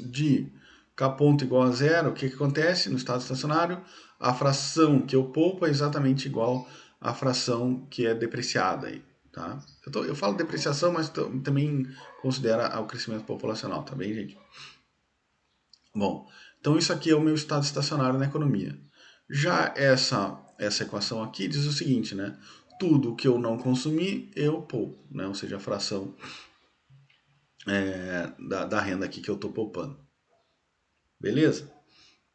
De K ponto igual a zero, o que acontece no estado estacionário? A fração que eu poupo é exatamente igual à fração que é depreciada aí, tá? Eu falo depreciação, mas também considera o crescimento populacional, tá bem, gente? Bom, então isso aqui é o meu estado estacionário na economia. Já essa equação aqui diz o seguinte, né? Tudo que eu não consumir, eu poupo, né? Ou seja, a fração da renda aqui que eu estou poupando. Beleza?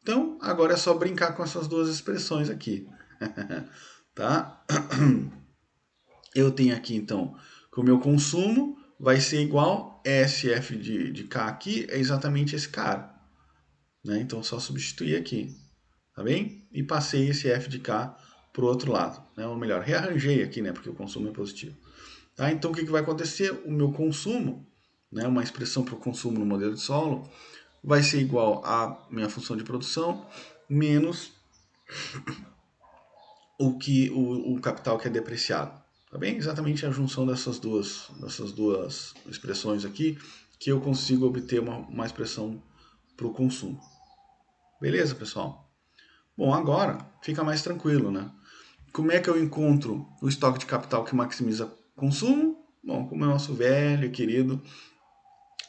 Então, agora é só brincar com essas duas expressões aqui. Tá? Eu tenho aqui, então, que o meu consumo vai ser igual SF de K aqui, é exatamente esse cara. Né? Então, só substituir aqui. Tá bem? E passei esse F de K para o outro lado. Né? Ou melhor, rearranjei aqui, né? Porque o consumo é positivo. Tá? Então, o que vai acontecer? O meu consumo, né? Uma expressão para o consumo no modelo de solo, vai ser igual à minha função de produção menos o capital que é depreciado. Tá bem? Exatamente a junção dessas duas expressões aqui que eu consigo obter uma expressão para o consumo. Beleza, pessoal? Bom, agora fica mais tranquilo, né? Como é que eu encontro o estoque de capital que maximiza consumo? Bom, como é o nosso velho e querido,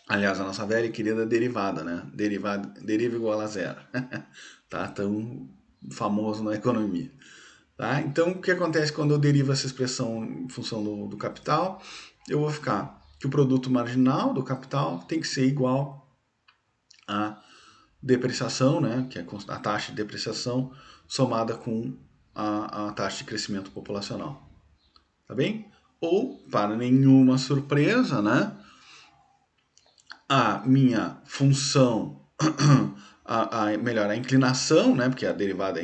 aliás, a nossa velha e querida derivada, né? Deriva igual a zero. Tá tão famoso na economia. Tá? Então, o que acontece quando eu derivo essa expressão em função do capital? Eu vou ficar que o produto marginal do capital tem que ser igual à depreciação, né? Que é a taxa de depreciação somada com a taxa de crescimento populacional. Tá bem? Ou, para nenhuma surpresa, né? A minha função, melhor, a inclinação, né, porque a derivada é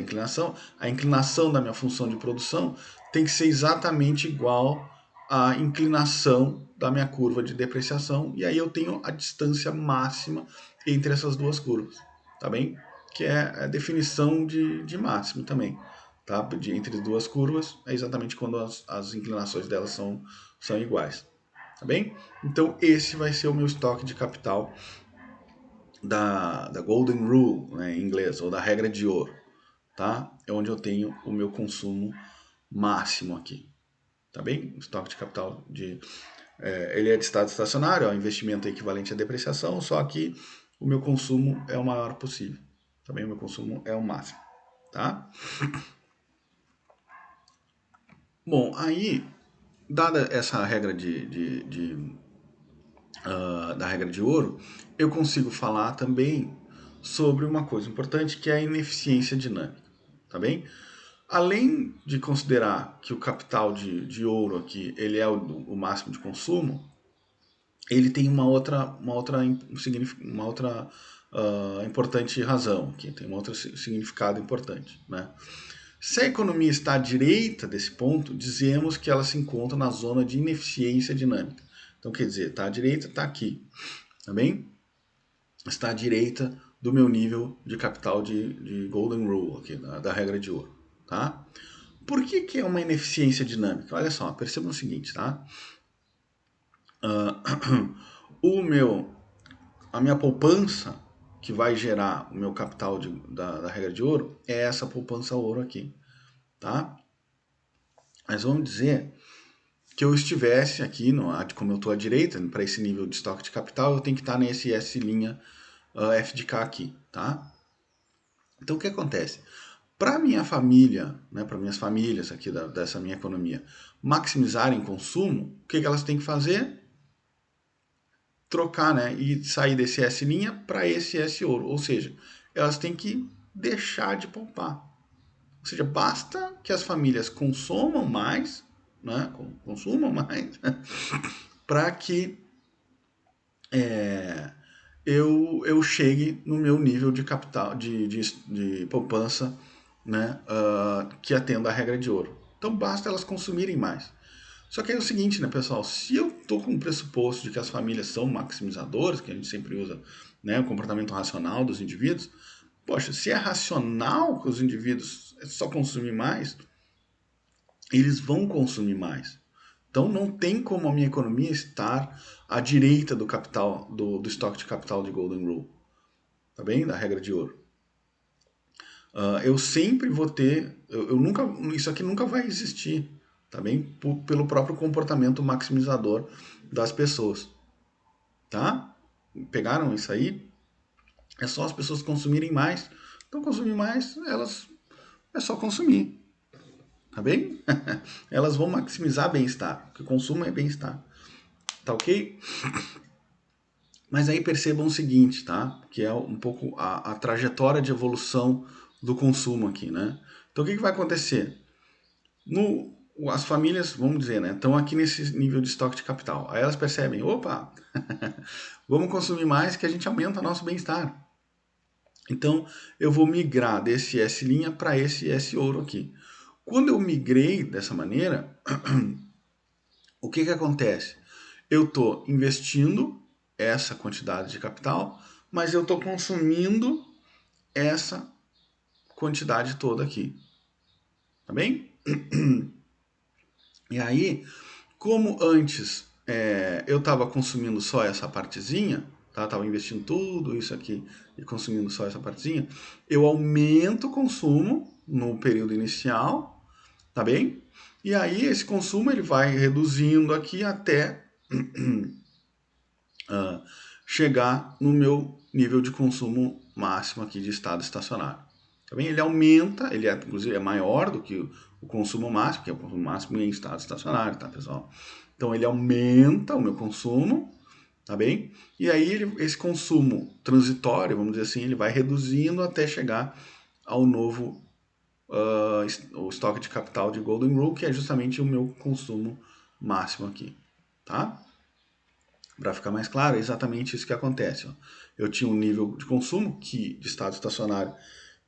a inclinação da minha função de produção tem que ser exatamente igual à inclinação da minha curva de depreciação, e aí eu tenho a distância máxima entre essas duas curvas, tá bem? Que é a definição de máximo também, tá? Entre duas curvas é exatamente quando as inclinações delas são iguais. Tá bem? Então, esse vai ser o meu estoque de capital da Golden Rule, né, em inglês, ou da regra de ouro. Tá? É onde eu tenho o meu consumo máximo aqui. Tá bem? O estoque de capital ele é de estado estacionário, é um investimento equivalente à depreciação, só que o meu consumo é o maior possível. Também o meu consumo é o máximo. Tá? Bom, aí, dada essa regra da regra de ouro, eu consigo falar também sobre uma coisa importante que é a ineficiência dinâmica, tá bem? Além de considerar que o capital de ouro aqui ele é o máximo de consumo, ele tem uma outra importante razão, que tem um outro significado importante, né? Se a economia está à direita desse ponto, dizemos que ela se encontra na zona de ineficiência dinâmica. Então, quer dizer, está à direita, está aqui. Tá bem? Está à direita do meu nível de capital de Golden Rule, aqui, da regra de ouro, tá? Por que que é uma ineficiência dinâmica? Olha só, percebam o seguinte, tá? O meu, a minha poupança que vai gerar o meu capital da regra de ouro é essa poupança ouro aqui, tá? Mas vamos dizer que eu estivesse aqui, como eu estou à direita, para esse nível de estoque de capital, eu tenho que estar nesse S' F de K aqui, tá? Então o que acontece? Para minha família, né, para minhas famílias aqui dessa minha economia, maximizarem consumo, o que elas têm que fazer? Trocar, né, e sair desse S' para esse S ouro, ou seja, elas têm que deixar de poupar. Ou seja, basta que as famílias consumam mais, né, consumam mais, para que eu chegue no meu nível de capital, de poupança, né, que atenda a regra de ouro. Então basta elas consumirem mais. Só que é o seguinte, né, pessoal? Se eu estou com o pressuposto de que as famílias são maximizadoras, que a gente sempre usa, né, o comportamento racional dos indivíduos, poxa, se é racional que os indivíduos só consumir mais, eles vão consumir mais. Então não tem como a minha economia estar à direita do capital, do estoque de capital de Golden Rule, tá bem? Da regra de ouro. Eu sempre vou ter, eu nunca, isso aqui nunca vai existir, tá bem? Pelo próprio comportamento maximizador das pessoas, tá? Pegaram isso aí? É só as pessoas consumirem mais. Então consumir mais, elas é só consumir, tá bem? Elas vão maximizar bem-estar, porque consumo é bem-estar, tá ok? Mas aí percebam o seguinte, tá? Que é um pouco a trajetória de evolução do consumo aqui, né? Então o que vai acontecer? As famílias, vamos dizer, né, estão aqui nesse nível de estoque de capital. Aí elas percebem, opa, vamos consumir mais que a gente aumenta nosso bem-estar. Então eu vou migrar desse S' para esse S ouro aqui. Quando eu migrei dessa maneira, o que acontece? Eu estou investindo essa quantidade de capital, mas eu estou consumindo essa quantidade toda aqui. Tá bem? E aí, como antes eu estava consumindo só essa partezinha, tá? Estava investindo tudo isso aqui e consumindo só essa partezinha, eu aumento o consumo no período inicial, tá bem? E aí esse consumo ele vai reduzindo aqui até chegar no meu nível de consumo máximo aqui de estado estacionário. Tá bem? Ele aumenta, ele inclusive é maior do que o consumo máximo, que é o consumo máximo em estado estacionário, tá, pessoal? Então ele aumenta o meu consumo, tá bem? E aí esse consumo transitório, vamos dizer assim, ele vai reduzindo até chegar ao novo o estoque de capital de Golden Rule, que é justamente o meu consumo máximo aqui, tá? Para ficar mais claro, é exatamente isso que acontece. Ó. Eu tinha um nível de consumo de estado estacionário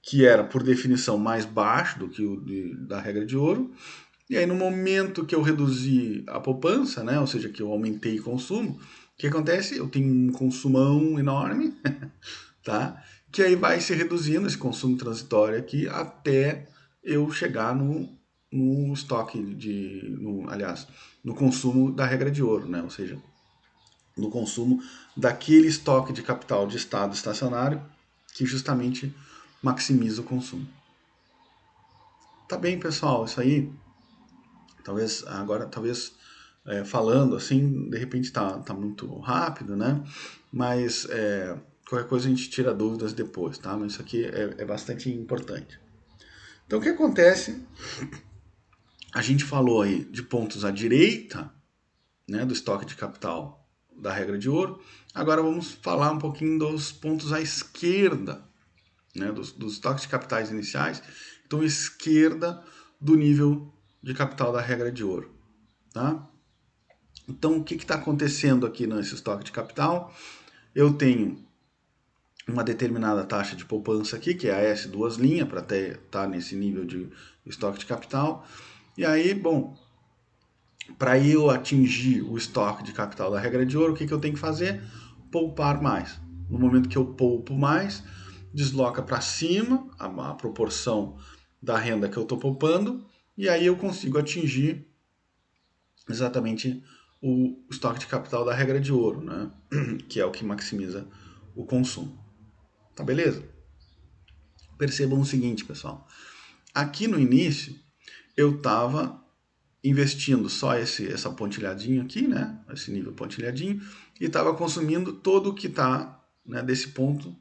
que era, por definição, mais baixo do que o da regra de ouro. E aí, no momento que eu reduzi a poupança, né, ou seja, que eu aumentei o consumo, o que acontece? Eu tenho um consumão enorme, tá? Que aí vai se reduzindo esse consumo transitório aqui até eu chegar no estoque aliás, no consumo da regra de ouro, né? Ou seja, no consumo daquele estoque de capital de estado estacionário que justamente maximiza o consumo. Tá bem, pessoal, isso aí, talvez falando assim, de repente tá muito rápido, né? Mas qualquer coisa a gente tira dúvidas depois, tá? Mas isso aqui é bastante importante. Então o que acontece? A gente falou aí de pontos à direita, né, do estoque de capital da regra de ouro. Agora vamos falar um pouquinho dos pontos à esquerda, né, dos estoques de capitais iniciais. Então, à esquerda do nível de capital da regra de ouro. Tá? Então, o que está acontecendo aqui nesse estoque de capital? Eu tenho uma determinada taxa de poupança aqui, que é a S duas linhas, para estar nesse nível de estoque de capital. E aí, bom, para eu atingir o estoque de capital da regra de ouro, o que eu tenho que fazer? Poupar mais. No momento que eu poupo mais, desloca para cima a proporção da renda que eu estou poupando, e aí eu consigo atingir exatamente o estoque de capital da regra de ouro, né? Que é o que maximiza o consumo. Tá beleza? Percebam o seguinte, pessoal. Aqui no início, eu estava investindo só essa pontilhadinho aqui, né? Esse nível pontilhadinho, e estava consumindo todo o que está, né, desse ponto.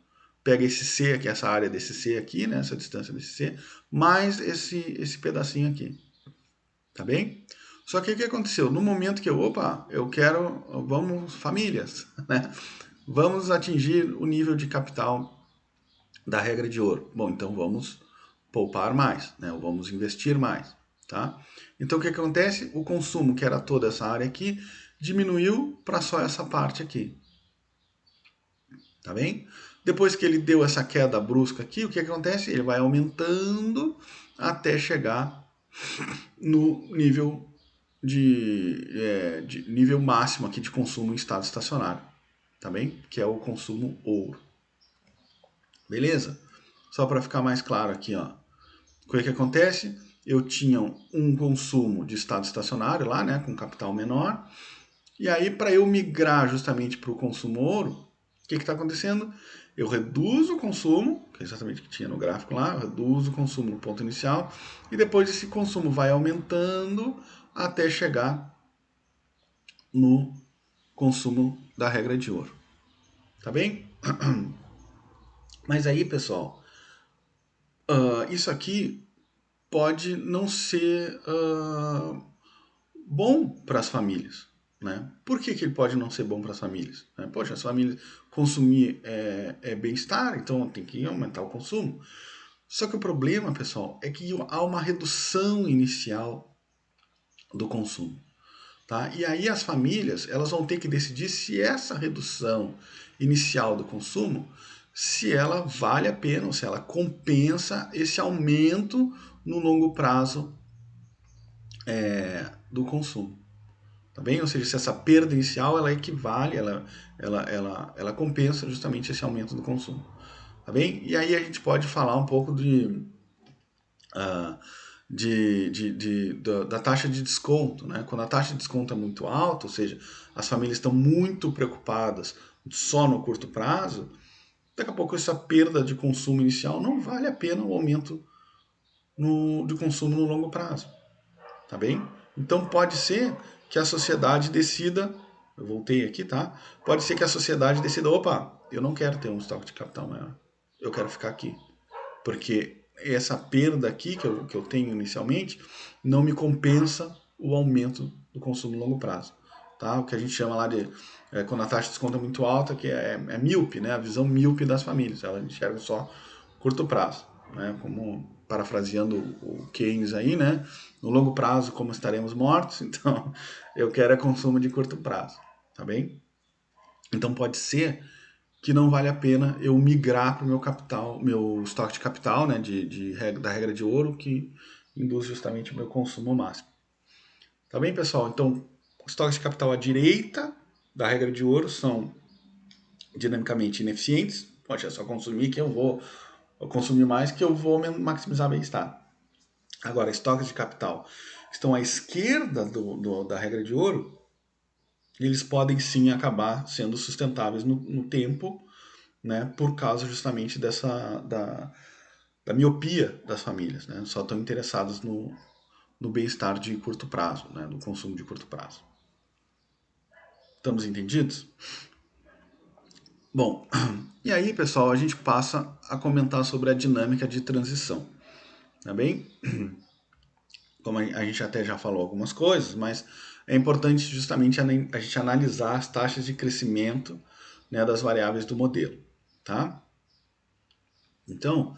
Pega esse C aqui, essa área desse C aqui, né? Essa distância desse C, mais esse pedacinho aqui. Tá bem? Só que o que aconteceu? No momento que eu quero, vamos, famílias, né? Vamos atingir o nível de capital da regra de ouro. Bom, então vamos poupar mais, né? Vamos investir mais, tá? Então o que acontece? O consumo, que era toda essa área aqui, diminuiu para só essa parte aqui, tá bem? Depois que ele deu essa queda brusca aqui, o que acontece? Ele vai aumentando até chegar no nível de nível máximo aqui de consumo em estado estacionário, tá bem? Que é o consumo ouro. Beleza? Só para ficar mais claro aqui, ó. O que acontece? Eu tinha um consumo de estado estacionário lá, né, com capital menor. E aí, para eu migrar justamente para o consumo ouro, o que está acontecendo? Eu reduzo o consumo, que é exatamente o que tinha no gráfico lá, eu reduzo o consumo no ponto inicial, e depois esse consumo vai aumentando até chegar no consumo da regra de ouro. Tá bem? Mas aí, pessoal, isso aqui pode não ser bom para as famílias. Né? Por que ele pode não ser bom para as famílias? Poxa, as famílias consumir é bem-estar, então tem que aumentar o consumo. Só que o problema, pessoal, é que há uma redução inicial do consumo. Tá? E aí as famílias elas vão ter que decidir se essa redução inicial do consumo, se ela vale a pena, ou se ela compensa esse aumento no longo prazo do consumo. Tá bem? Ou seja, se essa perda inicial ela equivale, ela compensa justamente esse aumento do consumo. Tá bem? E aí a gente pode falar um pouco uh, da taxa de desconto. Né? Quando a taxa de desconto é muito alta, ou seja, as famílias estão muito preocupadas só no curto prazo, daqui a pouco essa perda de consumo inicial não vale a pena o aumento de consumo no longo prazo. Tá bem? Então pode ser que a sociedade decida, eu voltei aqui, tá? Pode ser que a sociedade decida, opa, eu não quero ter um estoque de capital maior, eu quero ficar aqui. Porque essa perda aqui que eu tenho inicialmente não me compensa o aumento do consumo no longo prazo. Tá? O que a gente chama lá de, quando a taxa de desconto é muito alta, que é míope, né? A visão míope das famílias, elas enxergam só curto prazo. Né? Como parafraseando o Keynes aí, né? No longo prazo, como estaremos mortos, então eu quero consumo de curto prazo, tá bem? Então pode ser que não vale a pena eu migrar para o meu capital, meu estoque de capital, né, da regra de ouro, que induz justamente o meu consumo máximo. Tá bem, pessoal? Então, estoques de capital à direita da regra de ouro são dinamicamente ineficientes. Pode só consumir que eu vou consumir mais que eu vou maximizar bem-estar. Agora, estoques de capital que estão à esquerda da regra de ouro, eles podem sim acabar sendo sustentáveis no tempo, né, por causa justamente da miopia das famílias, né, só estão interessados no bem-estar de curto prazo, né, no consumo de curto prazo. Estamos entendidos? Bom, e aí, pessoal, a gente passa a comentar sobre a dinâmica de transição, tá bem? Como a gente até já falou algumas coisas, mas é importante justamente a gente analisar as taxas de crescimento, né, das variáveis do modelo, tá? Então,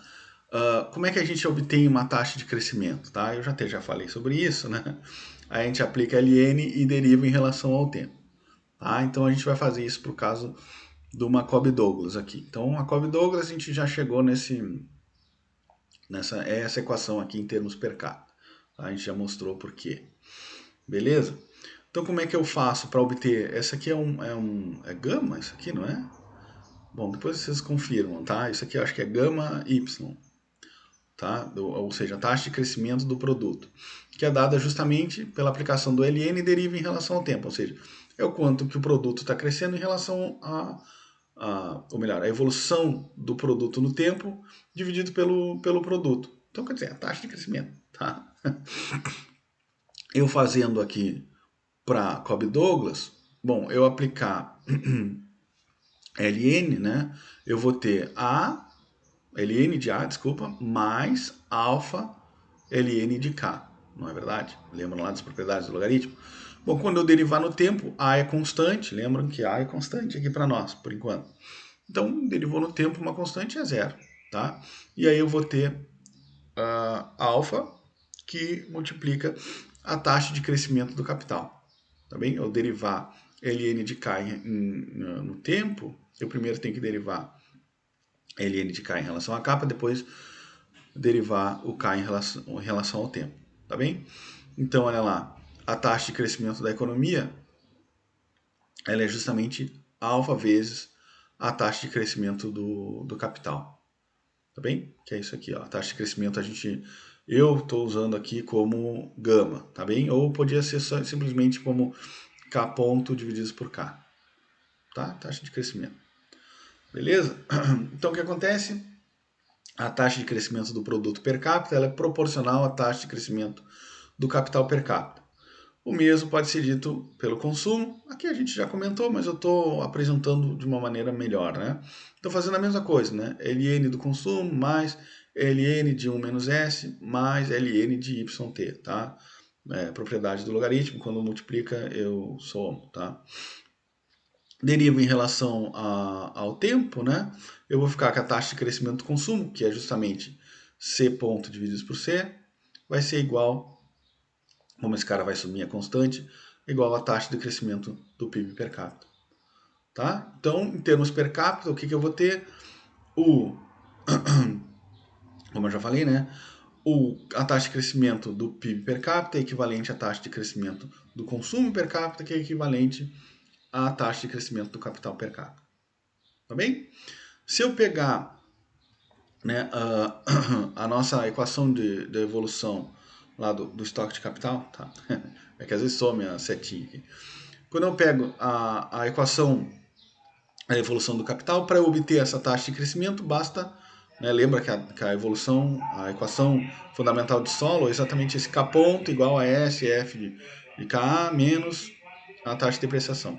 como é que a gente obtém uma taxa de crescimento? Tá? Eu já falei sobre isso, né? A gente aplica ln e deriva em relação ao tempo. Tá? Então a gente vai fazer isso para o caso do Jacob-Douglas aqui. Então, a Jacob-Douglas a gente já chegou essa equação aqui em termos per capita. Tá? A gente já mostrou por quê. Beleza? Então como é que eu faço para obter? Essa aqui é gama, isso aqui, não é? Bom, depois vocês confirmam, tá? Isso aqui eu acho que é gama Y, tá? Ou seja, a taxa de crescimento do produto, que é dada justamente pela aplicação do LN e deriva em relação ao tempo, ou seja, é o quanto que o produto está crescendo em relação ou melhor, a evolução do produto no tempo dividido pelo produto. Então, quer dizer, a taxa de crescimento, tá? Eu fazendo aqui para Cobb Douglas, bom, eu aplicar LN, né? Eu vou ter LN de A, desculpa, mais alfa ln de K, não é verdade? Lembram lá das propriedades do logaritmo? Bom, quando eu derivar no tempo, A é constante, lembram que A é constante aqui para nós, por enquanto. Então, derivou no tempo, uma constante é zero, tá? E aí eu vou ter alfa, que multiplica a taxa de crescimento do capital, tá bem? Eu derivar ln de K no tempo, eu primeiro tenho que derivar ln de K em relação a K, para depois derivar o K em relação ao tempo, tá bem? Então, olha lá, a taxa de crescimento da economia, ela é justamente alfa vezes a taxa de crescimento do capital, tá bem? Que é isso aqui, ó. A taxa de crescimento eu estou usando aqui como gama, tá bem? Ou podia ser simplesmente como K ponto dividido por K, tá? Taxa de crescimento, beleza? Então, o que acontece? A taxa de crescimento do produto per capita ela é proporcional à taxa de crescimento do capital per capita. O mesmo pode ser dito pelo consumo. Aqui a gente já comentou, mas eu estou apresentando de uma maneira melhor, né? Estou fazendo a mesma coisa, né? ln do consumo mais ln de 1 menos s mais ln de yt, tá? Propriedade do logaritmo, quando multiplica eu somo, tá? Deriva em relação ao tempo, né? Eu vou ficar com a taxa de crescimento do consumo, que é justamente C ponto dividido por C, vai ser igual, como esse cara vai sumir a constante, igual a taxa de crescimento do PIB per capita. Tá? Então, em termos per capita, o que eu vou ter? Como eu já falei, né? A taxa de crescimento do PIB per capita é equivalente à taxa de crescimento do consumo per capita, que é equivalente à taxa de crescimento do capital per capita. Tá bem? Se eu pegar, né, a nossa equação de evolução lá do estoque de capital, tá? É que às vezes some a setinha aqui. Quando eu pego a equação, a evolução do capital, para eu obter essa taxa de crescimento, basta, né, lembra que a evolução, a equação fundamental de solo é exatamente esse K ponto igual a S, F de KA menos a taxa de depreciação.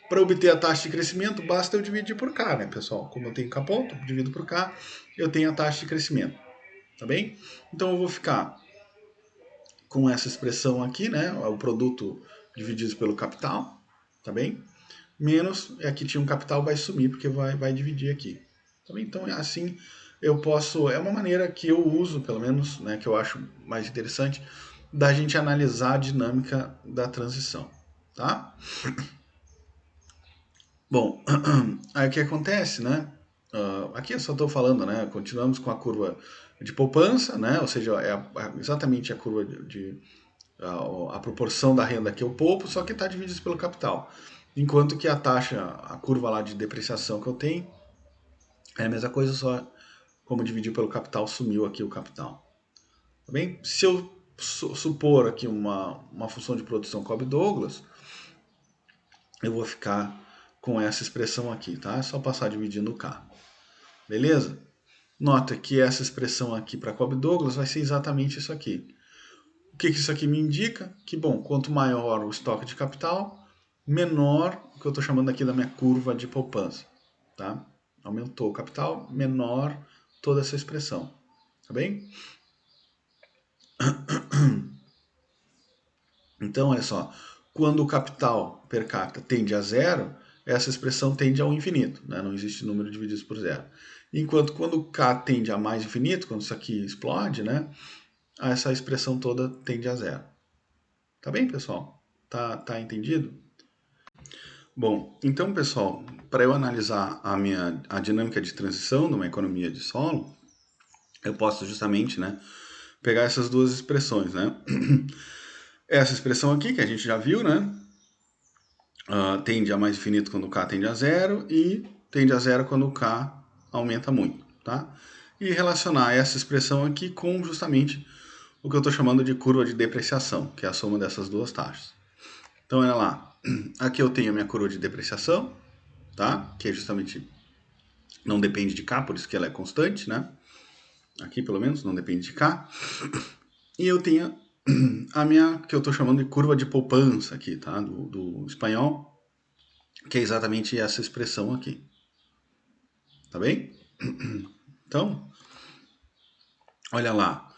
Para obter a taxa de crescimento, basta eu dividir por K, né, pessoal? Como eu tenho K ponto, divido por K, eu tenho a taxa de crescimento, tá bem? Então eu vou ficar com essa expressão aqui, né, o produto dividido pelo capital, tá bem? Menos, aqui tinha um capital, vai sumir, porque vai dividir aqui. Tá bem? Então, assim, eu posso, é uma maneira que eu uso, pelo menos, né, que eu acho mais interessante, da gente analisar a dinâmica da transição, tá? Bom, aí o que acontece, né? Aqui eu só estou falando, né? Continuamos com a curva de poupança, né? Ou seja, exatamente a curva a proporção da renda que eu poupo, só que está dividido pelo capital. Enquanto que a taxa, a curva lá de depreciação que eu tenho, é a mesma coisa, só como dividir pelo capital, sumiu aqui o capital. Tá bem? Se eu supor aqui uma função de produção Cobb-Douglas, eu vou ficar com essa expressão aqui, tá? É só passar dividindo o K. Beleza? Nota que essa expressão aqui para Cobb-Douglas vai ser exatamente isso aqui. O que isso aqui me indica? Que, bom, quanto maior o estoque de capital, menor o que eu estou chamando aqui da minha curva de poupança. Tá? Aumentou o capital, menor toda essa expressão. Tá bem? Então, olha só. Quando o capital per capita tende a zero, essa expressão tende ao infinito. Né? Não existe número dividido por zero. Enquanto quando o K tende a mais infinito, quando isso aqui explode, né? Essa expressão toda tende a zero. Tá bem, pessoal? Tá entendido? Bom, então, pessoal, para eu analisar a dinâmica de transição de uma economia de solo, eu posso justamente, né, pegar essas duas expressões, né? Essa expressão aqui, que a gente já viu, né? Tende a mais infinito quando K tende a zero, e tende a zero quando o K aumenta muito, tá? E relacionar essa expressão aqui com justamente o que eu estou chamando de curva de depreciação, que é a soma dessas duas taxas. Então, olha lá, aqui eu tenho a minha curva de depreciação, tá? Que é justamente, não depende de K, por isso que ela é constante, né? Aqui, pelo menos, não depende de K. E eu tenho a minha, que eu estou chamando de curva de poupança aqui, tá? Do espanhol, que é exatamente essa expressão aqui. Tá bem? Então, olha lá.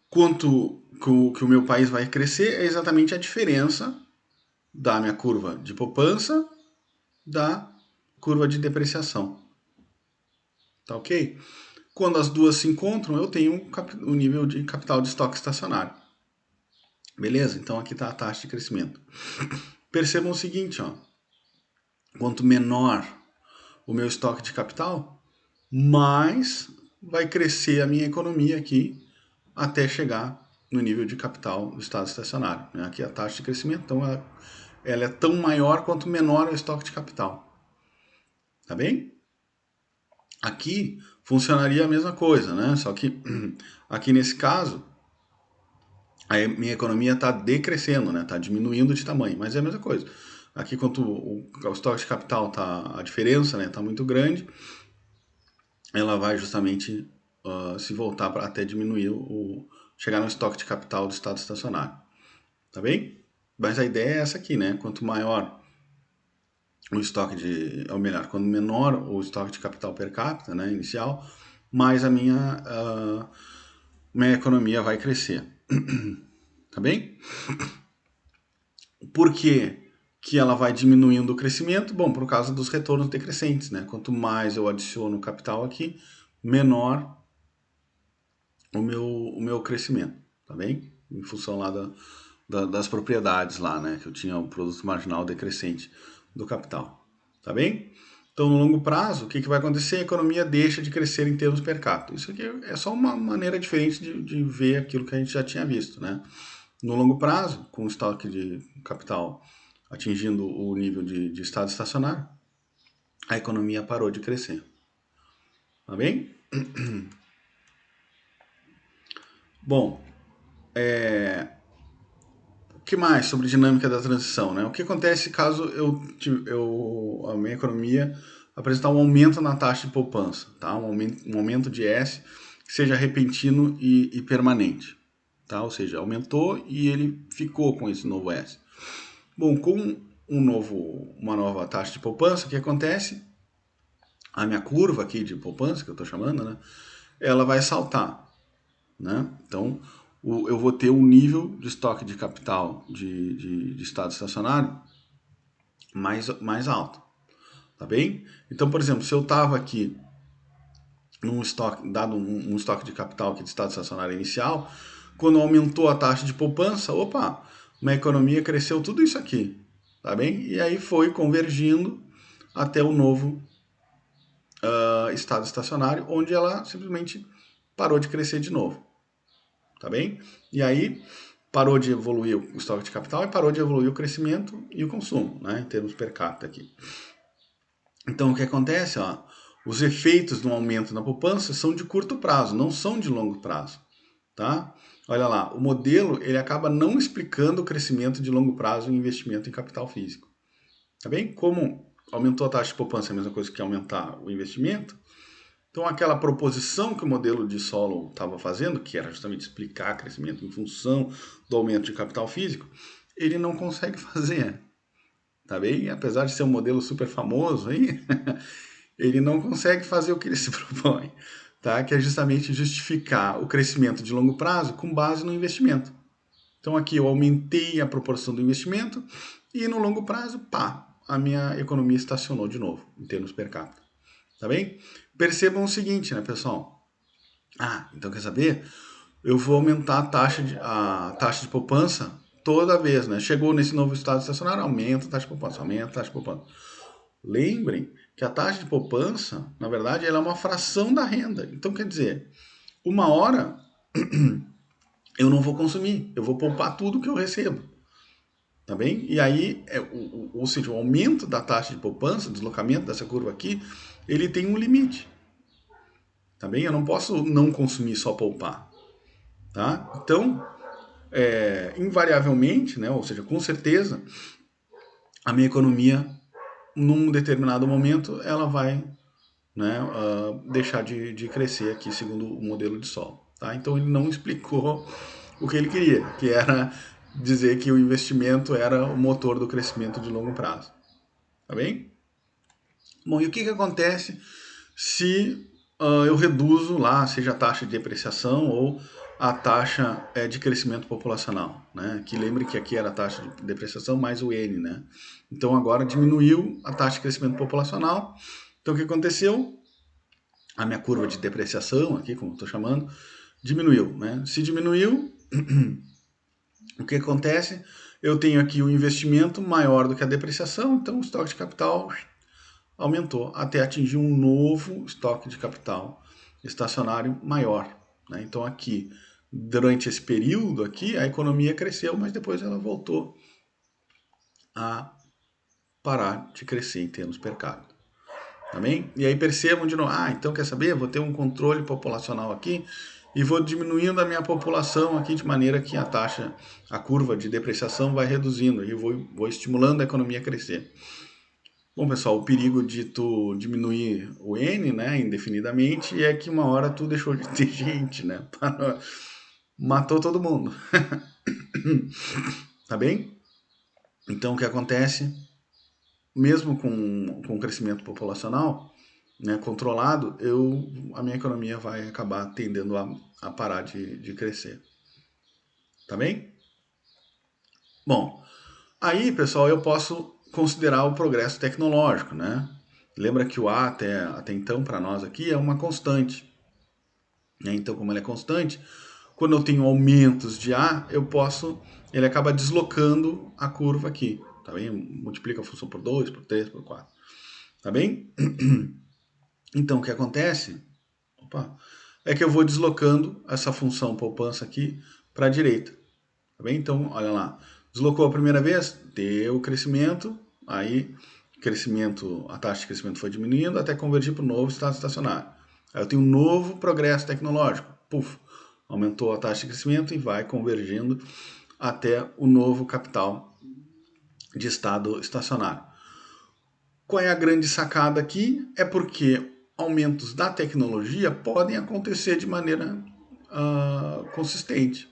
Quanto que o meu país vai crescer é exatamente a diferença da minha curva de poupança da curva de depreciação. Tá ok? Quando as duas se encontram, eu tenho o nível de capital de estoque estacionário. Beleza? Então aqui está a taxa de crescimento. Percebam o seguinte, ó. Quanto menor o meu estoque de capital, mais vai crescer a minha economia aqui até chegar no nível de capital do estado estacionário. Aqui é a taxa de crescimento, então ela é tão maior quanto menor o estoque de capital. Tá bem? Aqui funcionaria a mesma coisa, né? Só que aqui nesse caso, a minha economia está decrescendo, né? Está diminuindo de tamanho, mas é a mesma coisa. Aqui, quanto o estoque de capital tá, a diferença, né, tá muito grande, ela vai justamente se voltar para até diminuir chegar no estoque de capital do estado estacionário, tá bem? Mas a ideia é essa aqui, né? Quanto maior o estoque ou melhor, quanto menor o estoque de capital per capita, né, inicial, mais a minha economia vai crescer, tá bem? Por que ela vai diminuindo o crescimento? Bom, por causa dos retornos decrescentes, né? Quanto mais eu adiciono capital aqui, menor o meu crescimento, tá bem? Em função lá das propriedades lá, né? Que eu tinha o produto marginal decrescente do capital, tá bem? Então, no longo prazo, o que vai acontecer? A economia deixa de crescer em termos per capita. Isso aqui é só uma maneira diferente de ver aquilo que a gente já tinha visto, né? No longo prazo, com o estoque de capital atingindo o nível de estado estacionário, a economia parou de crescer. Tá bem? Bom, o que mais sobre dinâmica da transição? Né? O que acontece caso a minha economia apresentar um aumento na taxa de poupança, tá? Um aumento de S que seja repentino e permanente. Tá? Ou seja, aumentou e ele ficou com esse novo S. Bom, com uma nova taxa de poupança, o que acontece? A minha curva aqui de poupança, que eu estou chamando, né? Ela vai saltar, né? Então, eu vou ter um nível de estoque de capital de estado estacionário mais alto, tá bem? Então, por exemplo, se eu estava aqui num estoque, dado um estoque de capital aqui de estado estacionário inicial, quando aumentou a taxa de poupança, opa, minha economia cresceu tudo isso aqui, tá bem? E aí foi convergindo até o novo estado estacionário, onde ela simplesmente parou de crescer de novo, tá bem? E aí parou de evoluir o estoque de capital e parou de evoluir o crescimento e o consumo, né, em termos per capita aqui. Então, o que acontece? Ó, os efeitos do aumento na poupança são de curto prazo, não são de longo prazo. Tá? Olha lá, o modelo ele acaba não explicando o crescimento de longo prazo em investimento em capital físico. Tá bem? Como aumentou a taxa de poupança, é a mesma coisa que aumentar o investimento, então aquela proposição que o modelo de Solow estava fazendo, que era justamente explicar crescimento em função do aumento de capital físico, ele não consegue fazer. Tá bem? Apesar de ser um modelo super famoso aí, ele não consegue fazer o que ele se propõe, tá? Que é justamente justificar o crescimento de longo prazo com base no investimento. Então aqui eu aumentei a proporção do investimento e no longo prazo, pá, a minha economia estacionou de novo, em termos per capita. Tá bem? Percebam o seguinte, né, pessoal? Ah, então quer saber? Eu vou aumentar a taxa de poupança toda vez, né? Chegou nesse novo estado estacionário, aumenta a taxa de poupança, aumenta a taxa de poupança. Lembrem que a taxa de poupança, na verdade, ela é uma fração da renda. Então, quer dizer, uma hora eu não vou consumir, eu vou poupar tudo que eu recebo. tá bem? E aí, ou seja, o aumento da taxa de poupança, o deslocamento dessa curva aqui, ele tem um limite, tá bem? Eu não posso não consumir, só poupar, tá? Então, invariavelmente, né, ou seja, com certeza, a minha economia, num determinado momento, ela vai, né, deixar de crescer aqui, segundo o modelo de solo. Tá? Então, ele não explicou o que ele queria, que era dizer que o investimento era o motor do crescimento de longo prazo. Tá bem? Bom, e o que acontece se eu reduzo lá, seja a taxa de depreciação ou a taxa de crescimento populacional, né? Que lembre que aqui era a taxa de depreciação mais o N, né? Então agora diminuiu a taxa de crescimento populacional. Então o que aconteceu? A minha curva de depreciação, aqui como estou chamando, diminuiu, né? Se diminuiu, o que acontece? Eu tenho aqui o investimento maior do que a depreciação, então o estoque de capital aumentou até atingir um novo estoque de capital estacionário maior. Né? Então aqui, durante esse período aqui, a economia cresceu, mas depois ela voltou a parar de crescer em termos per capita. Tá bem? E aí percebam de novo, então quer saber? Vou ter um controle populacional aqui e vou diminuindo a minha população aqui de maneira que a taxa, a curva de depreciação vai reduzindo e vou estimulando a economia a crescer. Bom, pessoal, o perigo de tu diminuir o N, né, indefinidamente, é que uma hora tu deixou de ter gente, né? Matou todo mundo. Tá bem? Então, o que acontece, mesmo com o crescimento populacional, né, controlado, a minha economia vai acabar tendendo a parar de crescer. Tá bem? Bom, aí, pessoal, eu posso considerar o progresso tecnológico, né? Lembra que o A até então para nós aqui é uma constante. Né? Então, como ele é constante, quando eu tenho aumentos de A, ele acaba deslocando a curva aqui. Tá bem? Multiplica a função por 2, por 3, por 4. Tá bem? Então, o que acontece? É que eu vou deslocando essa função poupança aqui para a direita. Tá bem? Então, olha lá. Deslocou a primeira vez, deu crescimento, aí a taxa de crescimento foi diminuindo até convergir para o novo estado estacionário. Aí eu tenho um novo progresso tecnológico. Puf, aumentou a taxa de crescimento e vai convergindo até o novo capital de estado estacionário. Qual é a grande sacada aqui? É porque aumentos da tecnologia podem acontecer de maneira consistente,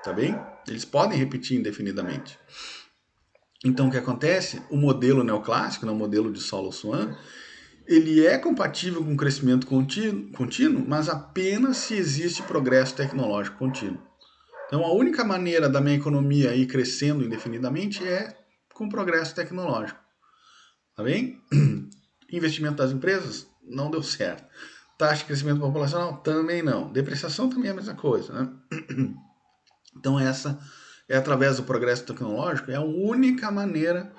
tá bem? Eles podem repetir indefinidamente. Então, o que acontece? O modelo neoclássico, o modelo de Solo-Swan, ele é compatível com o crescimento contínuo, mas apenas se existe progresso tecnológico contínuo. Então, a única maneira da minha economia ir crescendo indefinidamente é com progresso tecnológico. Tá bem? Investimento das empresas não deu certo. Taxa de crescimento populacional também não. Depreciação também é a mesma coisa, né? Então, essa é através do progresso tecnológico, é a única maneira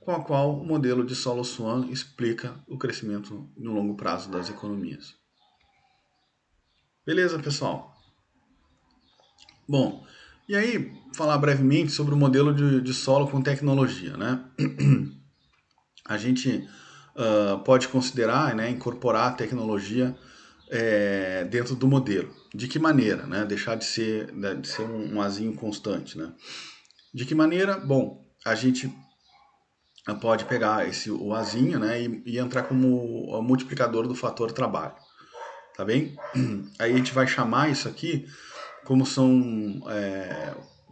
com a qual o modelo de Solo-Swan explica o crescimento no longo prazo das economias. Beleza, pessoal? Bom, e aí falar brevemente sobre o modelo de solo com tecnologia, né? A gente pode considerar, né, incorporar a tecnologia dentro do modelo. De que maneira? Né? Deixar de ser um azinho constante, né? De que maneira? Bom, a gente pode pegar o azinho, né, e entrar como multiplicador do fator trabalho, tá bem? Aí a gente vai chamar isso aqui como são...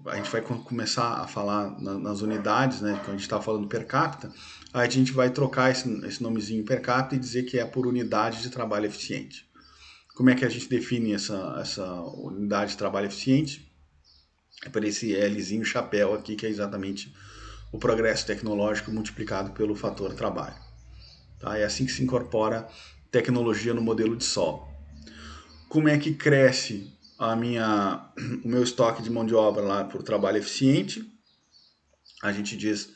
a gente vai começar a falar nas unidades, né, quando a gente está falando per capita, aí a gente vai trocar esse nomezinho per capita e dizer que é por unidade de trabalho eficiente. Como é que a gente define essa unidade de trabalho eficiente? É por esse Lzinho chapéu aqui, que é exatamente o progresso tecnológico multiplicado pelo fator trabalho. Tá? É assim que se incorpora tecnologia no modelo de solo. Como é que cresce o meu estoque de mão de obra lá por trabalho eficiente? A gente diz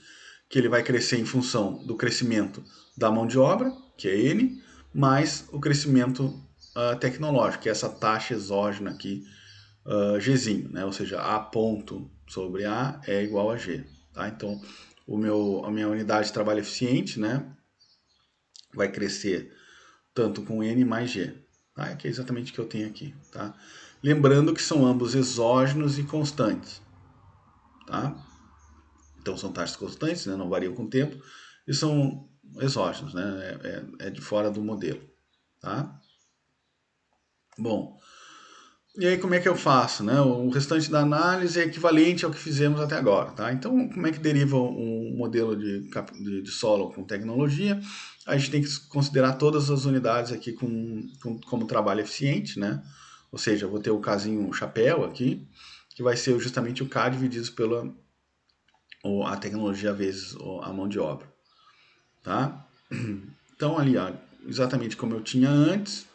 que ele vai crescer em função do crescimento da mão de obra, que é N, mais o crescimento tecnológico, que é essa taxa exógena aqui, Gzinho, né? Ou seja, A ponto sobre A é igual a G. tá? Então, a minha unidade de trabalho eficiente, né, vai crescer tanto com N mais G, tá? Que é exatamente o que eu tenho aqui, tá? Lembrando que são ambos exógenos e constantes, tá? Então são taxas constantes, né? Não variam com o tempo, e são exógenos, né? É de fora do modelo, tá? Bom, e aí como é que eu faço, né? O restante da análise é equivalente ao que fizemos até agora, tá? Então como é que deriva um modelo de solo com tecnologia? A gente tem que considerar todas as unidades aqui como trabalho eficiente, né? Ou seja, eu vou ter o casinho chapéu aqui, que vai ser justamente o K dividido pela a tecnologia vezes a mão de obra, tá? Então ali, ó, exatamente como eu tinha antes,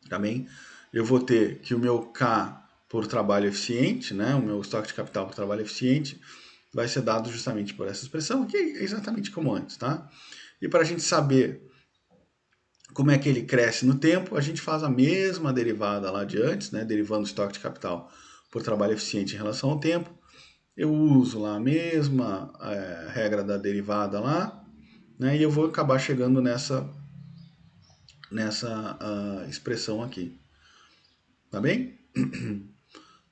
também eu vou ter que o meu K por trabalho eficiente, né, o meu estoque de capital por trabalho eficiente, vai ser dado justamente por essa expressão, que é exatamente como antes, tá? E para a gente saber como é que ele cresce no tempo, a gente faz a mesma derivada lá de antes, né, derivando o estoque de capital por trabalho eficiente em relação ao tempo. Eu uso lá a mesma regra da derivada lá, né, e eu vou acabar chegando nessa expressão aqui. Tá bem?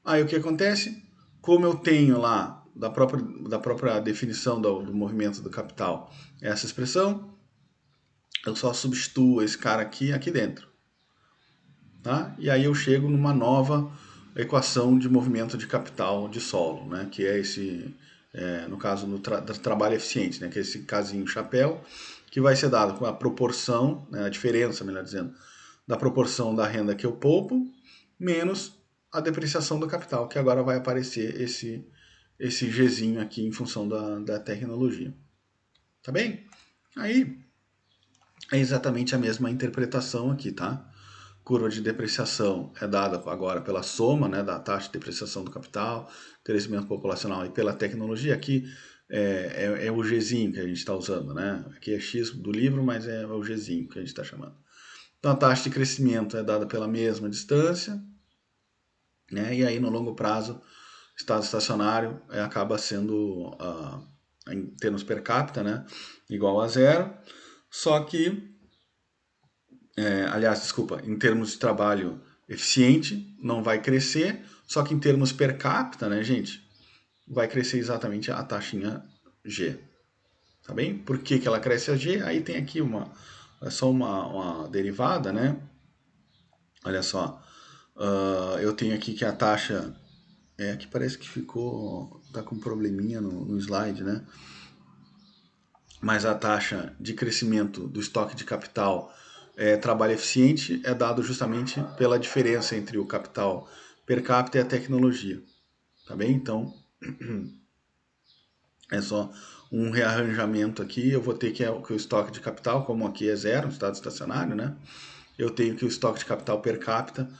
Aí o que acontece? Como eu tenho lá da própria definição do movimento do capital essa expressão, eu só substituo esse cara aqui dentro. Tá? E aí eu chego numa nova equação de movimento de capital de solo, né? Que é esse, no caso do trabalho eficiente, né? Que é esse casinho chapéu, que vai ser dado com a proporção, né? A diferença, melhor dizendo, da proporção da renda que eu poupo, menos a depreciação do capital, que agora vai aparecer esse Gzinho aqui em função da tecnologia. Tá bem? Aí é exatamente a mesma interpretação aqui, tá? Curva de depreciação é dada agora pela soma, né, da taxa de depreciação do capital, crescimento populacional e pela tecnologia. Aqui é o Gzinho que a gente está usando, né? Aqui é X do livro, mas é o Gzinho que a gente está chamando. Então a taxa de crescimento é dada pela mesma distância, né? E aí no longo prazo, estado estacionário acaba sendo, em termos per capita, né, igual a zero, só que, aliás, desculpa, em termos de trabalho eficiente, não vai crescer, só que em termos per capita, né, gente, vai crescer exatamente a taxinha G, tá bem? Por que ela cresce a G? Aí tem aqui é só uma derivada, né? Olha só, eu tenho aqui que a taxa que parece que tá com um probleminha no slide, né? Mas a taxa de crescimento do estoque de capital trabalho eficiente é dado justamente pela diferença entre o capital per capita e a tecnologia, tá bem? Então, é só um rearranjamento aqui, eu vou ter que o estoque de capital, como aqui é zero, no estado estacionário, né? Eu tenho que o estoque de capital per capita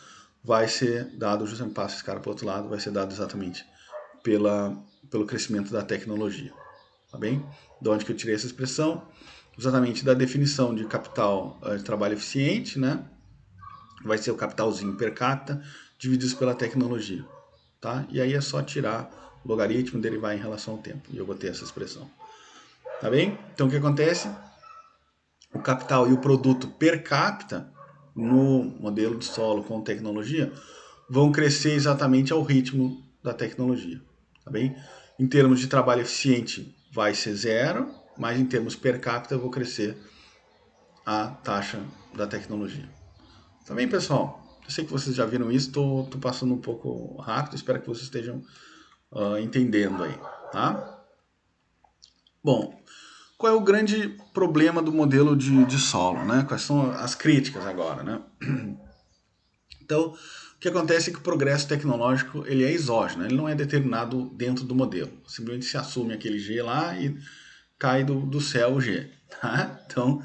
vai ser dado, justamente passa esse cara para o outro lado, vai ser dado exatamente pelo crescimento da tecnologia, tá bem? De onde que eu tirei essa expressão? Exatamente da definição de capital de trabalho eficiente, né? Vai ser o capitalzinho per capita dividido pela tecnologia, tá? E aí é só tirar o logaritmo e derivar em relação ao tempo, e eu vou ter essa expressão, tá bem? Então o que acontece? O capital e o produto per capita no modelo de solo com tecnologia vão crescer exatamente ao ritmo da tecnologia, tá bem? Em termos de trabalho eficiente vai ser zero, mas em termos per capita eu vou crescer a taxa da tecnologia. Tá bem, pessoal? Eu sei que vocês já viram isso, tô passando um pouco rápido, espero que vocês estejam entendendo aí, tá? Bom, qual é o grande problema do modelo de solo, né? Quais são as críticas agora, né? Então, o que acontece é que o progresso tecnológico ele é exógeno, ele não é determinado dentro do modelo. Simplesmente se assume aquele G lá e cai do céu o G. Tá? Então,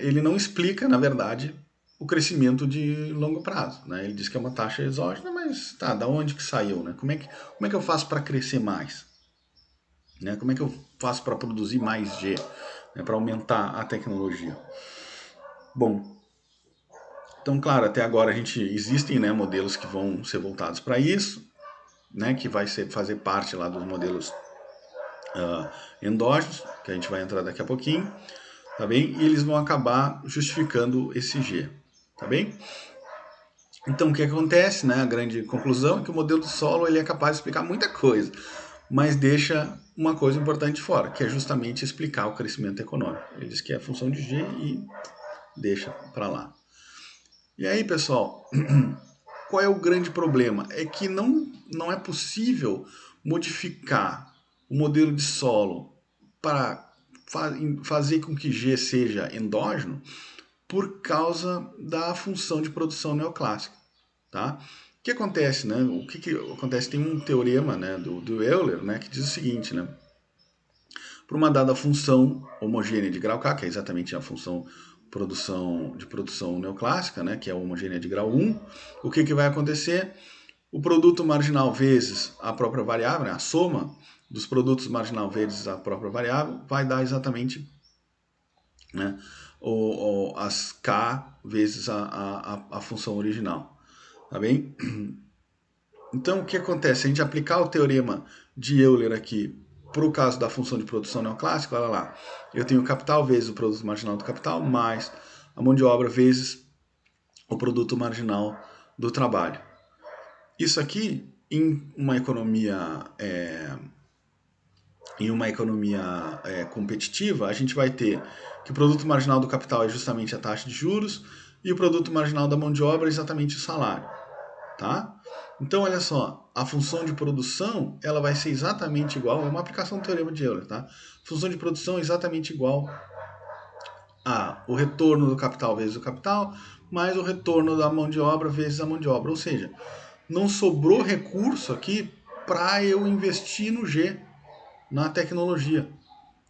ele não explica, na verdade, o crescimento de longo prazo. Né? Ele diz que é uma taxa exógena, mas tá, da onde que saiu? Né? Como é que eu faço para crescer mais? Né? Como é que eu faço para produzir mais G? Né? Para aumentar a tecnologia? Bom, então, claro, até agora existem, né, modelos que vão ser voltados para isso, né, que vai fazer parte lá dos modelos endógenos, que a gente vai entrar daqui a pouquinho, tá bem? E eles vão acabar justificando esse G, tá bem? Então, o que acontece, né? A grande conclusão é que o modelo de solo ele é capaz de explicar muita coisa, mas deixa uma coisa importante fora, que é justamente explicar o crescimento econômico. Ele diz que é função de G e deixa para lá. E aí, pessoal, qual é o grande problema? É que não é possível modificar o modelo de solo para fazer com que G seja endógeno por causa da função de produção neoclássica. Tá? O que acontece, né? O que acontece? Tem um teorema, né, do Euler, né, que diz o seguinte, né? Para uma dada função homogênea de grau K, que é exatamente a função de produção neoclássica, né, que é a homogênea de grau 1, o que vai acontecer? O produto marginal vezes a própria variável, né, a soma dos produtos marginal vezes a própria variável, vai dar exatamente, né, as K vezes a função original. Tá bem? Então, o que acontece? Se a gente aplicar o teorema de Euler aqui para o caso da função de produção neoclássica, olha lá, eu tenho o capital vezes o produto marginal do capital, mais a mão de obra vezes o produto marginal do trabalho. Isso aqui, em uma economia, competitiva, a gente vai ter que o produto marginal do capital é justamente a taxa de juros e o produto marginal da mão de obra é exatamente o salário. Tá? Então, olha só, a função de produção ela vai ser exatamente igual, é uma aplicação do teorema de Euler, tá? Função de produção é exatamente igual a o retorno do capital vezes o capital, mais o retorno da mão de obra vezes a mão de obra. Ou seja, não sobrou recurso aqui para eu investir no G, na tecnologia.